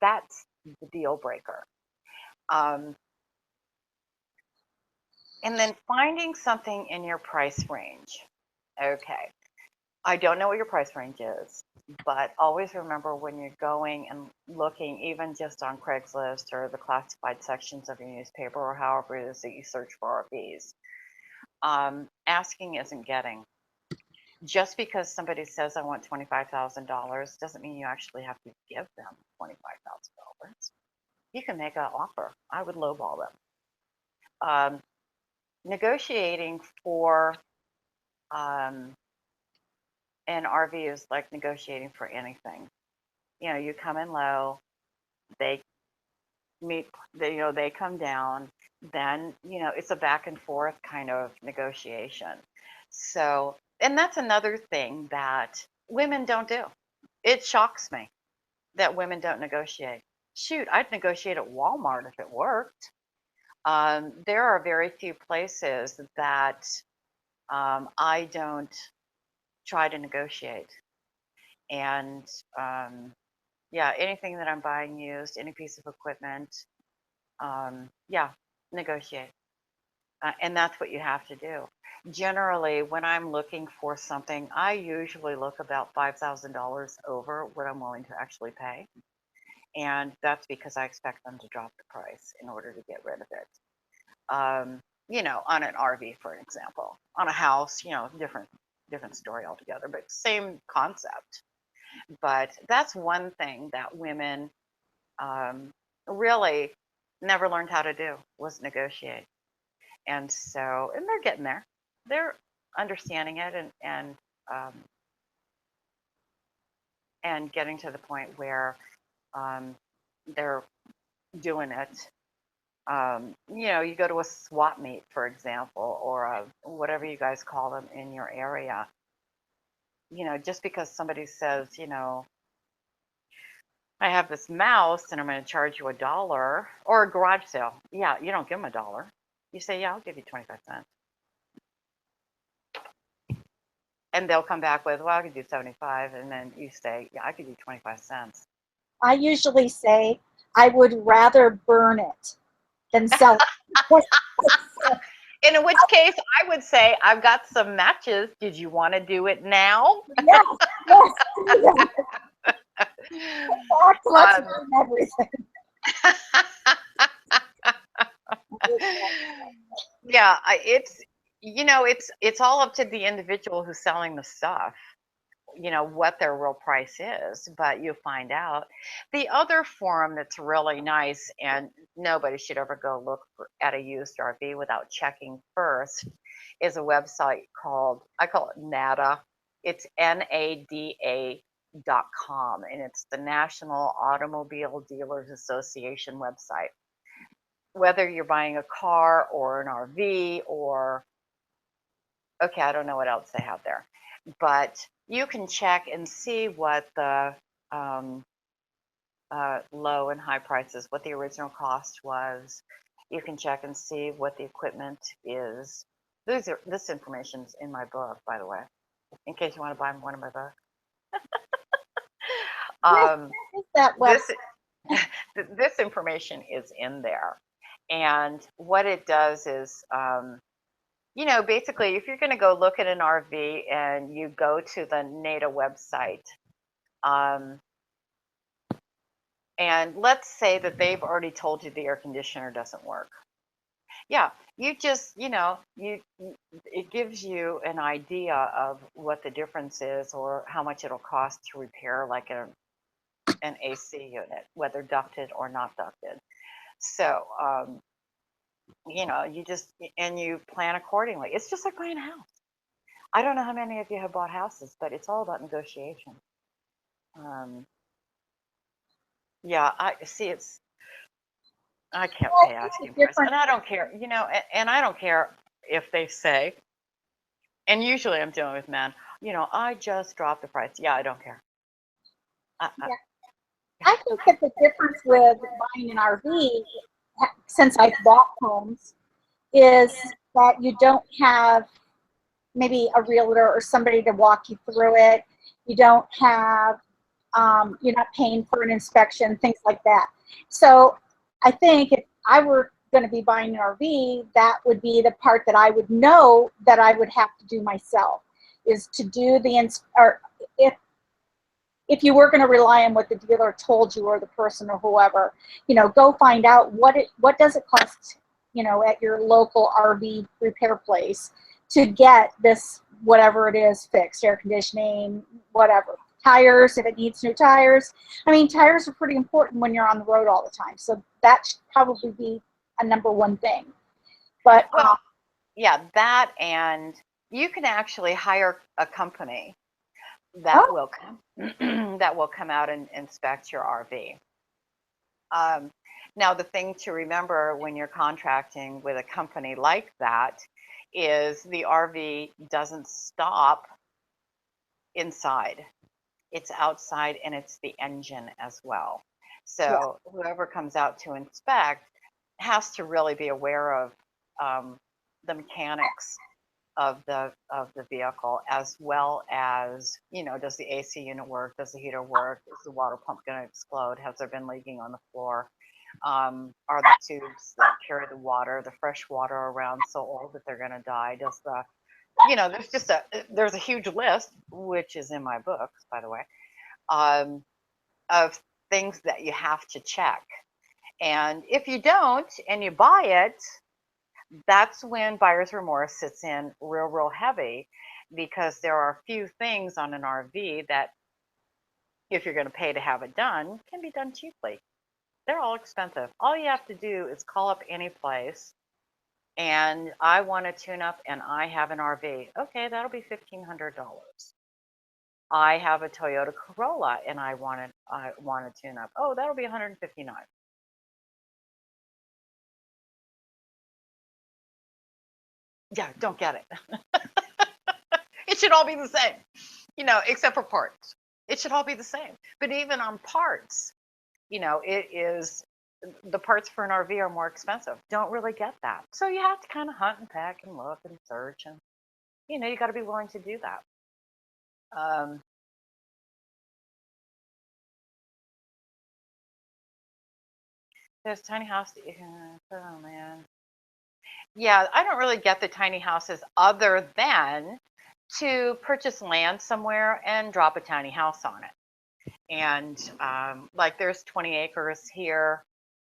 That's the deal breaker. And then finding something in your price range. Okay. I don't know what your price range is, but always remember when you're going and looking, even just on Craigslist or the classified sections of your newspaper or however it is that you search for RVs, asking isn't getting. Just because somebody says I want $25,000 doesn't mean you actually have to give them $25,000. You can make an offer. I would lowball them. Negotiating for an RV is like negotiating for anything. You come in low, they meet, they come down, then, it's a back and forth kind of negotiation. So, and that's another thing that women don't do. It shocks me that women don't negotiate. Shoot, I'd negotiate at Walmart if it worked. There are very few places that I don't try to negotiate. And yeah, anything that I'm buying used, any piece of equipment, yeah, negotiate. And that's what you have to do. Generally, when I'm looking for something, I usually look about $5,000 over what I'm willing to actually pay. And that's because I expect them to drop the price in order to get rid of it. On an RV, for example. On a house, different story altogether, but same concept. But that's one thing that women really never learned how to do, was negotiate. And so, and they're getting there. They're understanding it and getting to the point where they're doing it. You go to a swap meet, for example, or whatever you guys call them in your area. Just because somebody says, I have this mouse and I'm going to charge you $1 or a garage sale. Yeah, you don't give them $1. You say, yeah, I'll give you 25 cents. And they'll come back with, well, I could do 75. And then you say, yeah, I could do 25 cents. I usually say I would rather burn it than sell it. In which case, I would say, I've got some matches. Did you want to do it now? Yes, yes. In fact, let's burn everything. Yeah, it's all up to the individual who's selling the stuff, what their real price is, but you find out. The other forum that's really nice, and nobody should ever go look at a used RV without checking first, is a website called, I call it NADA. It's NADA.com, and it's the National Automobile Dealers Association website. Whether you're buying a car or an RV or, okay, I don't know what else they have there, but you can check and see what the low and high prices, what the original cost was. You can check and see what the equipment is. This information's in my book, by the way, in case you want to buy one of my books. This information is in there. And what it does is, basically, if you're going to go look at an RV and you go to the NADA website, and let's say that they've already told you the air conditioner doesn't work. Yeah, you just, it gives you an idea of what the difference is or how much it'll cost to repair like an AC unit, whether ducted or not ducted. So, you plan accordingly. It's just like buying a house. I don't know how many of you have bought houses, but it's all about negotiation. Yeah, I see. I can't pay asking price, and I don't care. And I don't care if they say. And usually, I'm dealing with men. I just dropped the price. Yeah, I don't care. I think that the difference with buying an RV, since I've bought homes, is that you don't have maybe a realtor or somebody to walk you through it. You don't have, you're not paying for an inspection, things like that. So I think if I were going to be buying an RV, that would be the part that I would know that I would have to do myself, is to do or if you were going to rely on what the dealer told you or the person or whoever, go find out what does it cost, at your local RV repair place to get this, whatever it is, fixed, air conditioning, whatever. Tires, if it needs new tires. I mean, tires are pretty important when you're on the road all the time. So that should probably be a number one thing. But yeah, that, and you can actually hire a company that will come out and inspect your RV. Now, the thing to remember when you're contracting with a company like that is the RV doesn't stop inside. It's outside, and it's the engine as well. So whoever comes out to inspect has to really be aware of the mechanics of the vehicle, as well as, does the AC unit work? Does the heater work? Is the water pump going to explode? Has there been leaking on the floor? Are the tubes that carry the water, the fresh water, around so old that they're going to die? Does there's a huge list, which is in my books, by the way, of things that you have to check. And if you don't and you buy it, that's when buyer's remorse sits in real heavy, because there are a few things on an RV that, if you're going to pay to have it done, can be done cheaply. They're all expensive. All you have to do is call up any place and, I want to tune up and I have an RV. Okay, that'll be $1,500. I have a Toyota Corolla and I want to tune up. Oh, that'll be $159. Yeah, don't get it. It should all be the same, except for parts. It should all be the same. But even on parts, it is, the parts for an RV are more expensive. Don't really get that. So you have to kind of hunt and peck and look and search, and you got to be willing to do that. Um, there's tiny house. Oh man. Yeah, I don't really get the tiny houses other than to purchase land somewhere and drop a tiny house on it. And like there's 20 acres here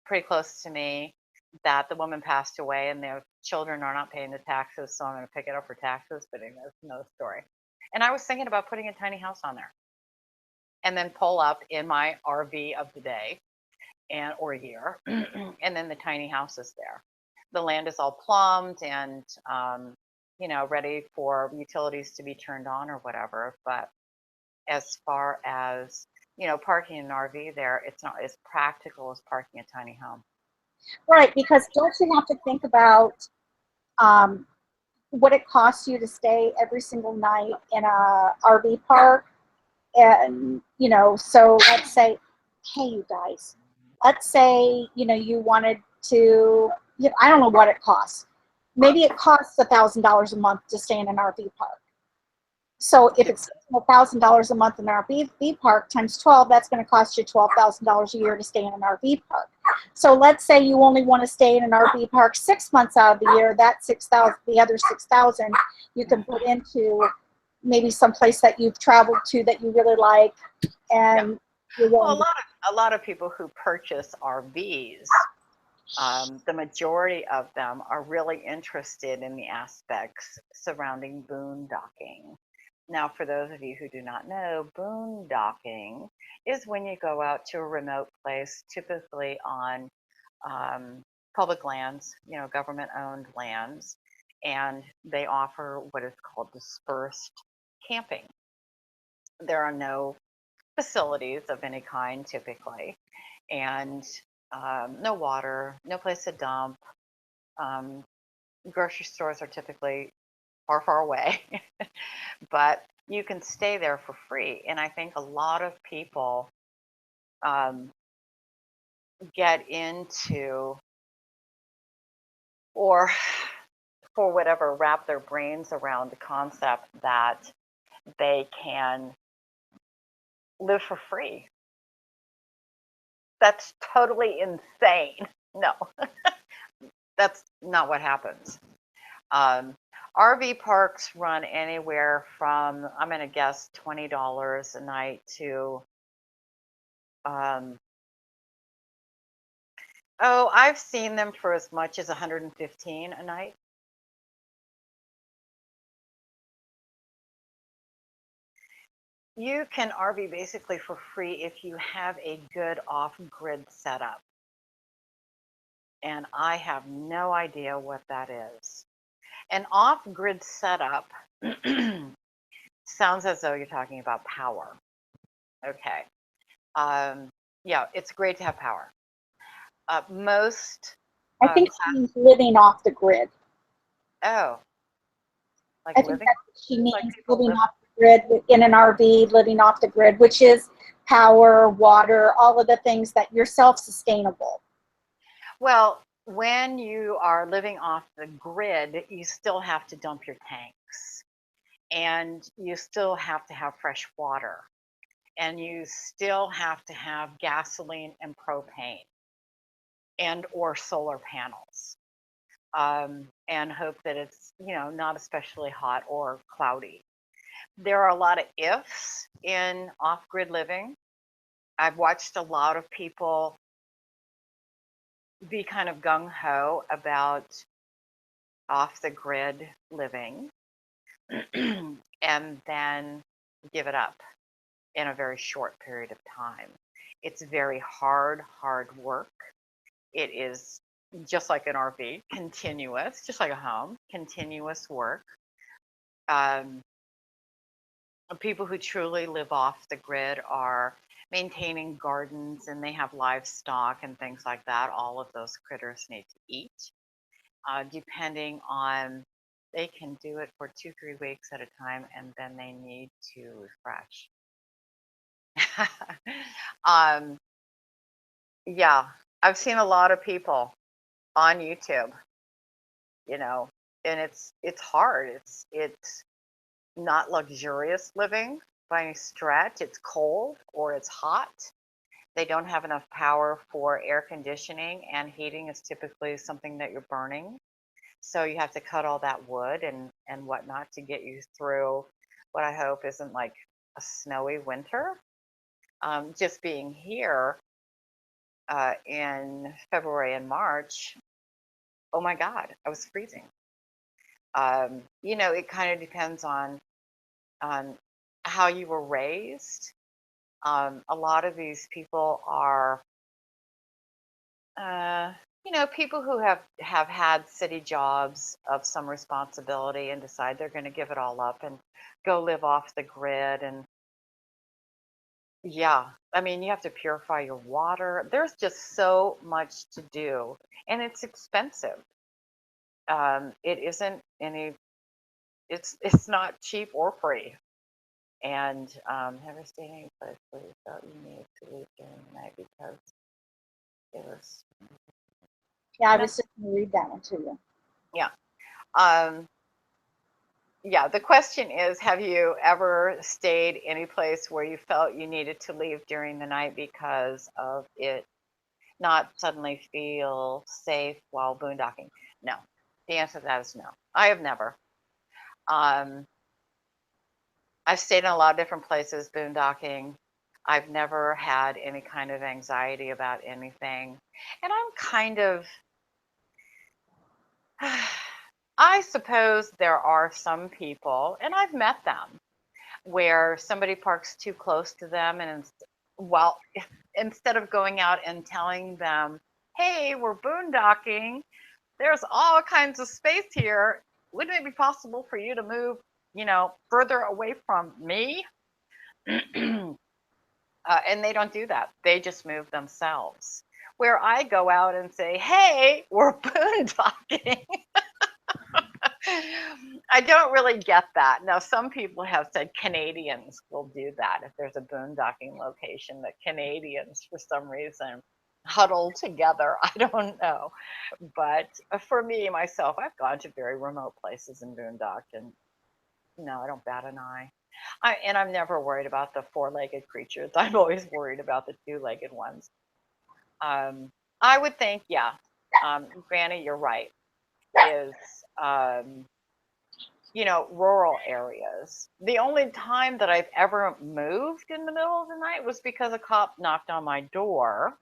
pretty close to me that the woman passed away and their children are not paying the taxes, so I'm going to pick it up for taxes, but that's another story. And I was thinking about putting a tiny house on there and then pull up in my RV of the day or year, and then the tiny house is there. The land is all plumbed and ready for utilities to be turned on or whatever. But as far as parking an RV there, it's not as practical as parking a tiny home. Right, because don't you have to think about what it costs you to stay every single night in a RV park? And so let's say, hey, you guys, let's say you wanted to, I don't know what it costs. Maybe it costs $1,000 a month to stay in an RV park. So if it's $1,000 a month in an RV park times 12, that's going to cost you $12,000 a year to stay in an RV park. So let's say you only want to stay in an RV park 6 months out of the year. That 6,000, the other 6,000, you can put into maybe some place that you've traveled to that you really like, and well, a lot of people who purchase RVs, the majority of them are really interested in the aspects surrounding boondocking. Now, for those of you who do not know, boondocking is when you go out to a remote place, typically on public lands, government-owned lands, and they offer what is called dispersed camping. There are no facilities of any kind typically, and no water, no place to dump. Grocery stores are typically far, far away, but you can stay there for free. And I think a lot of people get into, or for whatever, wrap their brains around the concept that they can live for free. That's totally insane. No, that's not what happens. RV parks run anywhere from, I'm going to guess, $20 a night to, I've seen them for as much as $115 a night. You can RV basically for free if you have a good off-grid setup. And I have no idea what that is. An off-grid setup sounds as though you're talking about power. Okay. Yeah, it's great to have power. Most. I think she means living off the grid. Oh. Like I think living? that's what she means, like living off the grid in an RV, living off the grid, which is power, water, all of the things that you're self-sustainable. Well, when you are living off the grid, you still have to dump your tanks, and you still have to have fresh water, and you still have to have gasoline and propane and or solar panels, and hope that it's not especially hot or cloudy. There are a lot of ifs in off-grid living. I've watched a lot of people be kind of gung-ho about off-the-grid living and then give it up in a very short period of time. It's very hard work. It is just like an RV, continuous, just like a home, continuous work. People who truly live off the grid are maintaining gardens, and they have livestock and things like that. All of those critters need to eat. Depending on, they can do it for 2-3 weeks at a time, and then they need to refresh. Yeah, I've seen a lot of people on YouTube, you know, and it's hard. It's not luxurious living by any stretch. It's cold or it's hot. They don't have enough power for air conditioning, and heating is typically something that you're burning. So you have to cut all that wood and whatnot to get you through what I hope isn't like a snowy winter. Just being here in February and March, oh my God, I was freezing. It kind of depends on how you were raised. A lot of these people are, uh, people who have had city jobs of some responsibility and decide they're going to give it all up and go live off the grid. And yeah, I mean, you have to purify your water. There's just so much to do, and it's expensive. It isn't any. It's not cheap or free. And never stayed any place where you felt you needed to leave during the night because it was. Yeah, I No, was just going to read that one to you. yeah. Um, yeah, the question is, have you ever stayed any place where you felt you needed to leave during the night because of it not suddenly feel safe while boondocking? No. The answer to that is no. I have never. Um, I've stayed in a lot of different places boondocking. I've never had any kind of anxiety about anything. And I'm kind of, I suppose there are some people, and I've met them, where somebody parks too close to them, and well, instead of going out and telling them, hey, we're boondocking, there's all kinds of space here, wouldn't it be possible for you to move, further away from me? And they don't do that. They just move themselves. Where I go out and say, hey, we're boondocking. I don't really get that. Now, some people have said Canadians will do that if there's a boondocking location, that Canadians, for some reason, huddle together. I don't know. But for me, myself, I've gone to very remote places and boondocked, and no, I don't bat an eye. And I'm never worried about the four-legged creatures. I'm always worried about the two-legged ones. Um, I would think, yeah, Granny, you're right, is, um, rural areas. The only time that I've ever moved in the middle of the night was because a cop knocked on my door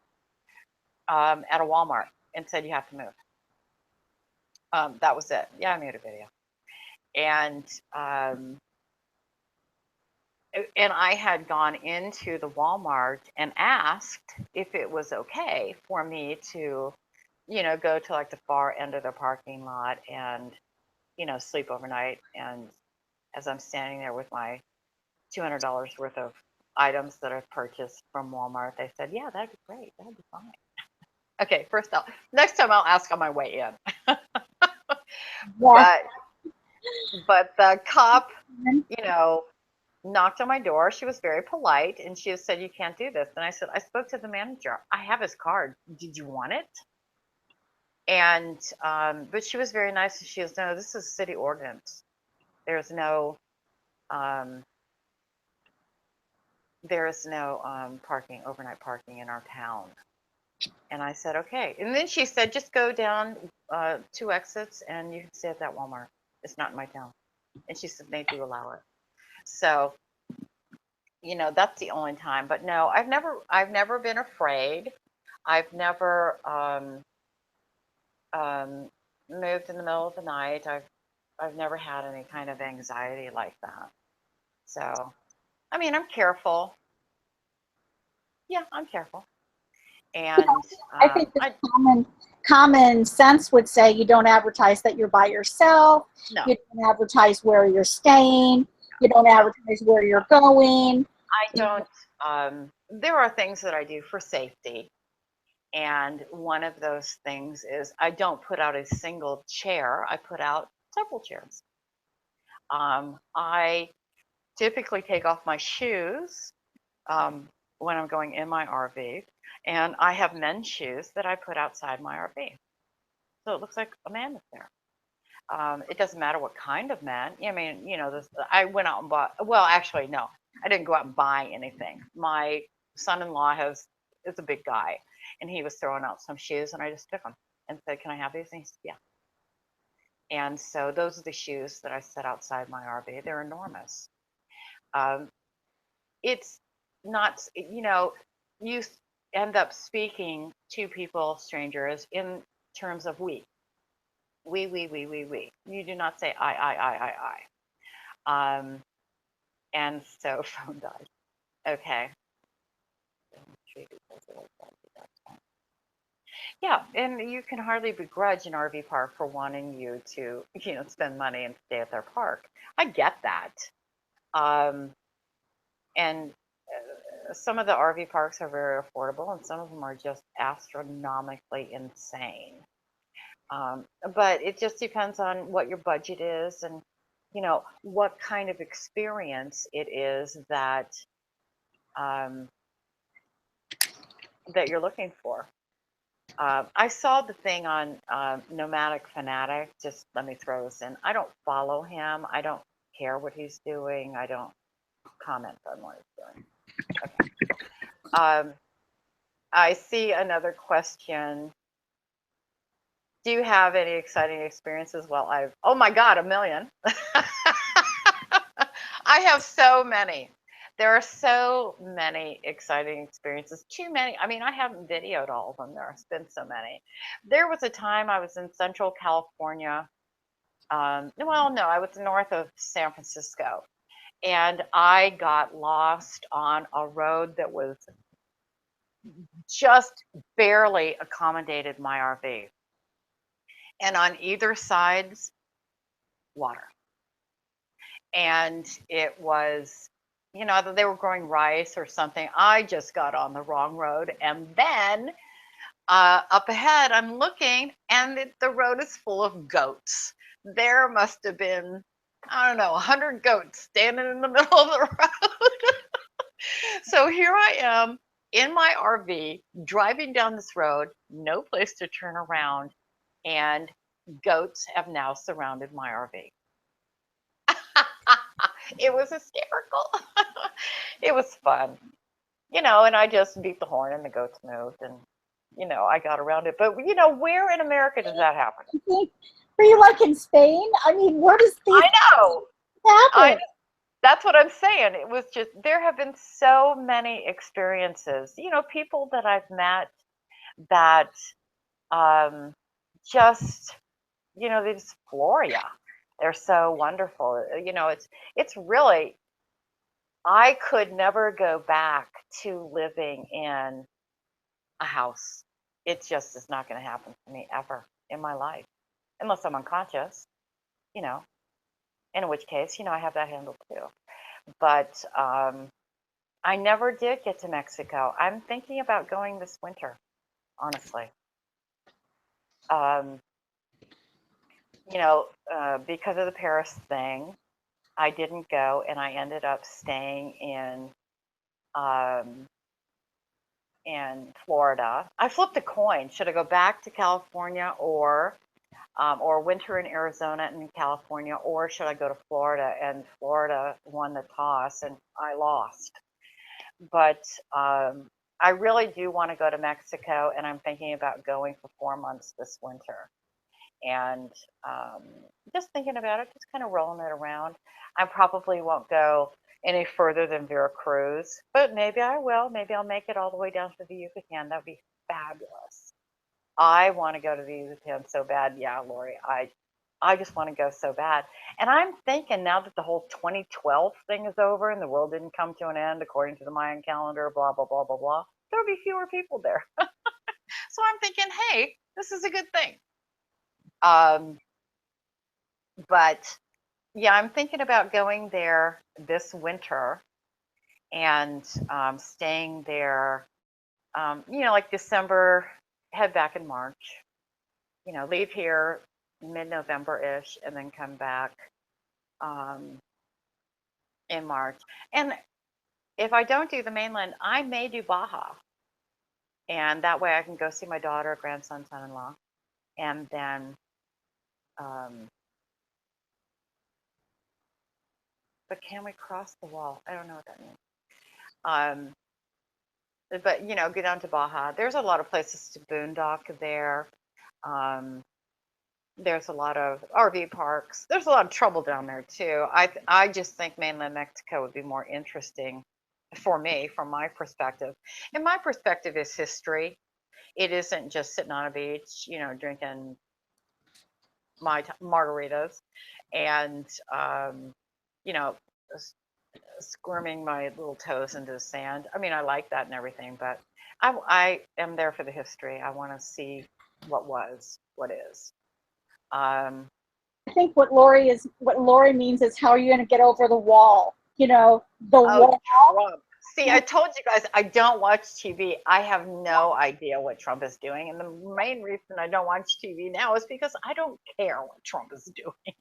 at a Walmart and said, you have to move. That was it. Yeah, I made a video. And um, and I had gone into the Walmart and asked if it was okay for me to, go to like the far end of the parking lot and, sleep overnight. And as I'm standing there with my $200 worth of items that I've purchased from Walmart, they said, yeah, that'd be great. That'd be fine. Okay, next time I'll ask on my way in. Yeah. But the cop, you know, knocked on my door. She was very polite and she said, you can't do this. And I said, I spoke to the manager. I have his card. Did you want it? And, but she was very nice. She goes, no, this is city ordinance. There's no, um, parking, overnight parking in our town. And I said, okay. And then she said, just go down 2 exits and you can stay at that Walmart. It's not in my town. And she said, they do allow it. So, that's the only time. But no, I've never been afraid. I've never um, moved in the middle of the night. I've never had any kind of anxiety like that. So, I mean, I'm careful. Yeah, I'm careful. And I think the common sense would say you don't advertise that you're by yourself. no, You don't advertise where you're staying. You don't advertise where you're going. I don't. There are things that I do for safety. And one of those things is I don't put out a single chair, I put out several chairs. I typically take off my shoes when I'm going in my RV, and I have men's shoes that I put outside my RV. So it looks like a man is there. It doesn't matter what kind of man. I mean, I went out and bought, well, actually, no, I didn't go out and buy anything. My son-in-law is a big guy, and he was throwing out some shoes, and I just took them and said, "Can I have these?" And he said, "Yeah." And so those are the shoes that I set outside my RV. They're enormous. Um, it's not, you end up speaking to people, strangers, in terms of we. We. You do not say I. And so phone died. Okay. Yeah, and you can hardly begrudge an RV park for wanting you to, spend money and stay at their park. I get that. Um, and some of the RV parks are very affordable, and some of them are just astronomically insane. But it just depends on what your budget is and, what kind of experience it is um, that you're looking for. I saw the thing on Nomadic Fanatic. Just let me throw this in. I don't follow him. I don't care what he's doing. I don't comment on what he's doing. Okay. I see another question. Do you have any exciting experiences? Well, oh my God, a million. I have so many. There are so many exciting experiences. Too many. I mean, I haven't videoed all of them. There have been so many. There was a time I was in Central California. Well, no, I was north of San Francisco, and I got lost on a road that was just barely accommodated my RV. And on either side's water. And it was, they were growing rice or something. I just got on the wrong road. And then up ahead, I'm looking, and the road is full of goats. There must have been, I don't know, 100 goats standing in the middle of the road. So here I am in my RV, driving down this road, no place to turn around, and goats have now surrounded my RV. It was hysterical. It was fun, and I just beat the horn and the goats moved, and I got around it. But where in America does that happen? Were you like in Spain? I mean, where does these happen? That's what I'm saying. It was just, there have been so many experiences, people that I've met that just, they just floor you. They're so wonderful. It's really, I could never go back to living in a house. It just is not going to happen to me ever in my life, unless I'm unconscious, you know, in which case, I have that handled too. But I never did get to Mexico. I'm thinking about going this winter, honestly. Um, because of the Paris thing, I didn't go, and I ended up staying um, in Florida. I flipped a coin. Should I go back to California or winter in Arizona and in California, or should I go to Florida? And Florida won the toss, and I lost. But I really do want to go to Mexico, and I'm thinking about going for 4 months this winter. And just thinking about it, just kind of rolling it around. I probably won't go any further than Veracruz, but maybe I will. Maybe I'll make it all the way down to the Yucatan. That'd be fabulous. I want to go to the Yucatan so bad. Yeah, Lori, I just want to go so bad. And I'm thinking now that the whole 2012 thing is over and the world didn't come to an end according to the Mayan calendar, blah, blah, blah, blah, blah, there'll be fewer people there. So I'm thinking, hey, this is a good thing. But yeah, I'm thinking about going there this winter and staying there, like December, head back in March, leave here mid-November-ish and then come back in March. And if I don't do the mainland, I may do Baja. And that way I can go see my daughter, grandson, son-in-law. And then, but can we cross the wall? I don't know what that means. But, go down to Baja. There's a lot of places to boondock there. Um, there's a lot of RV parks. There's a lot of trouble down there too. I just think mainland Mexico would be more interesting for me from my perspective. And my perspective is history. It isn't just sitting on a beach, drinking my margaritas and you know squirming my little toes into the sand. I mean, I like that and everything, but I am there for the history. I want to see what was, what is. Um, I think what Lori means is how are you going to get over the wall? The oh, wall. Trump. See, I told you guys I don't watch TV. I have no idea what Trump is doing. And the main reason I don't watch TV now is because I don't care what Trump is doing.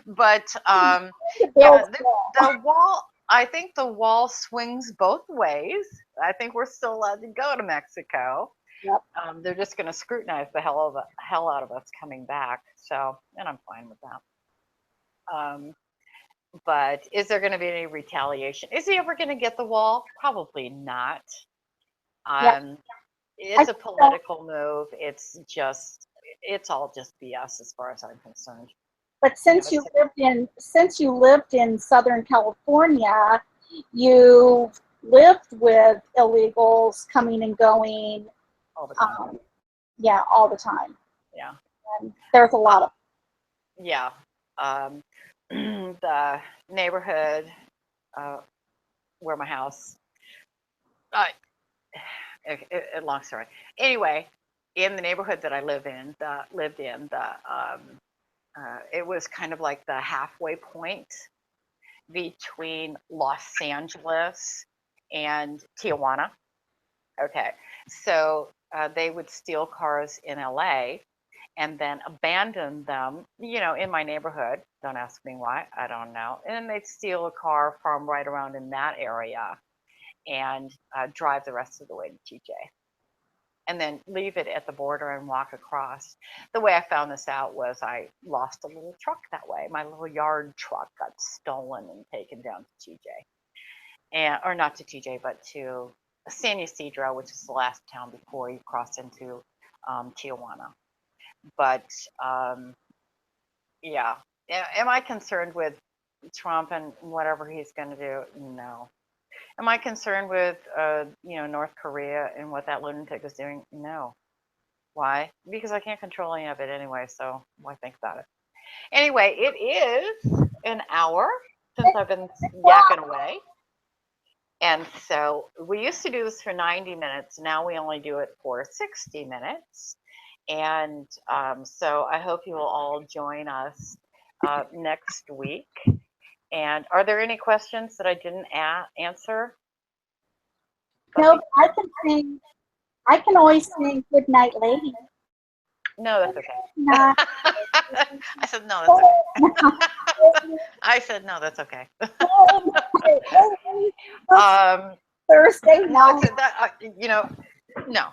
But yeah, the wall, I think the wall swings both ways. I think we're still allowed to go to Mexico. Yep. They're just going to scrutinize the hell out of us coming back. So, and I'm fine with that. But is there going to be any retaliation? Is he ever going to get the wall? Probably not. Yep. It's a political move. It's all just BS as far as I'm concerned. But since you lived in Southern California, you lived with illegals coming and going. All the time. Yeah, all the time. Yeah. And there's a lot of. Yeah. The neighborhood where my house. Long story. Anyway, in the neighborhood that I lived in, it was kind of like the halfway point between Los Angeles and Tijuana. Okay, so they would steal cars in LA and then abandon them, in my neighborhood. Don't ask me why, I don't know. And then they'd steal a car from right around in that area and drive the rest of the way to TJ. And then leave it at the border and walk across. The way I found this out was I lost a little truck that way. My little yard truck got stolen and taken down to TJ. Or not to TJ, but to San Ysidro, which is the last town before you cross into Tijuana. But yeah, am I concerned with Trump and whatever he's going to do? No. Am I concerned with North Korea and what that lunatic is doing? No. Why? Because I can't control any of it anyway, so why think about it? Anyway, it is an hour since I've been yakking away. And so we used to do this for 90 minutes. Now we only do it for 60 minutes. And so I hope you will all join us next week. And are there any questions that I didn't answer? No, I can always sing Good Night Lady. No, that's okay. I said, no, that's okay. I said, no, that's okay. Thursday night. No.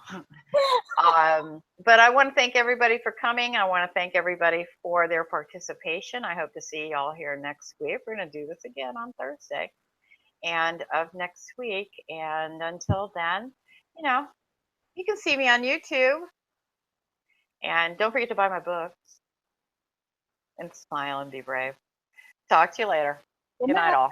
But I want to thank everybody for coming. I want to thank everybody for their participation. I hope to see y'all here next week. We're going to do this again on Thursday and of next week. And until then, you can see me on YouTube. And don't forget to buy my books. And smile and be brave. Talk to you later. Good night, all.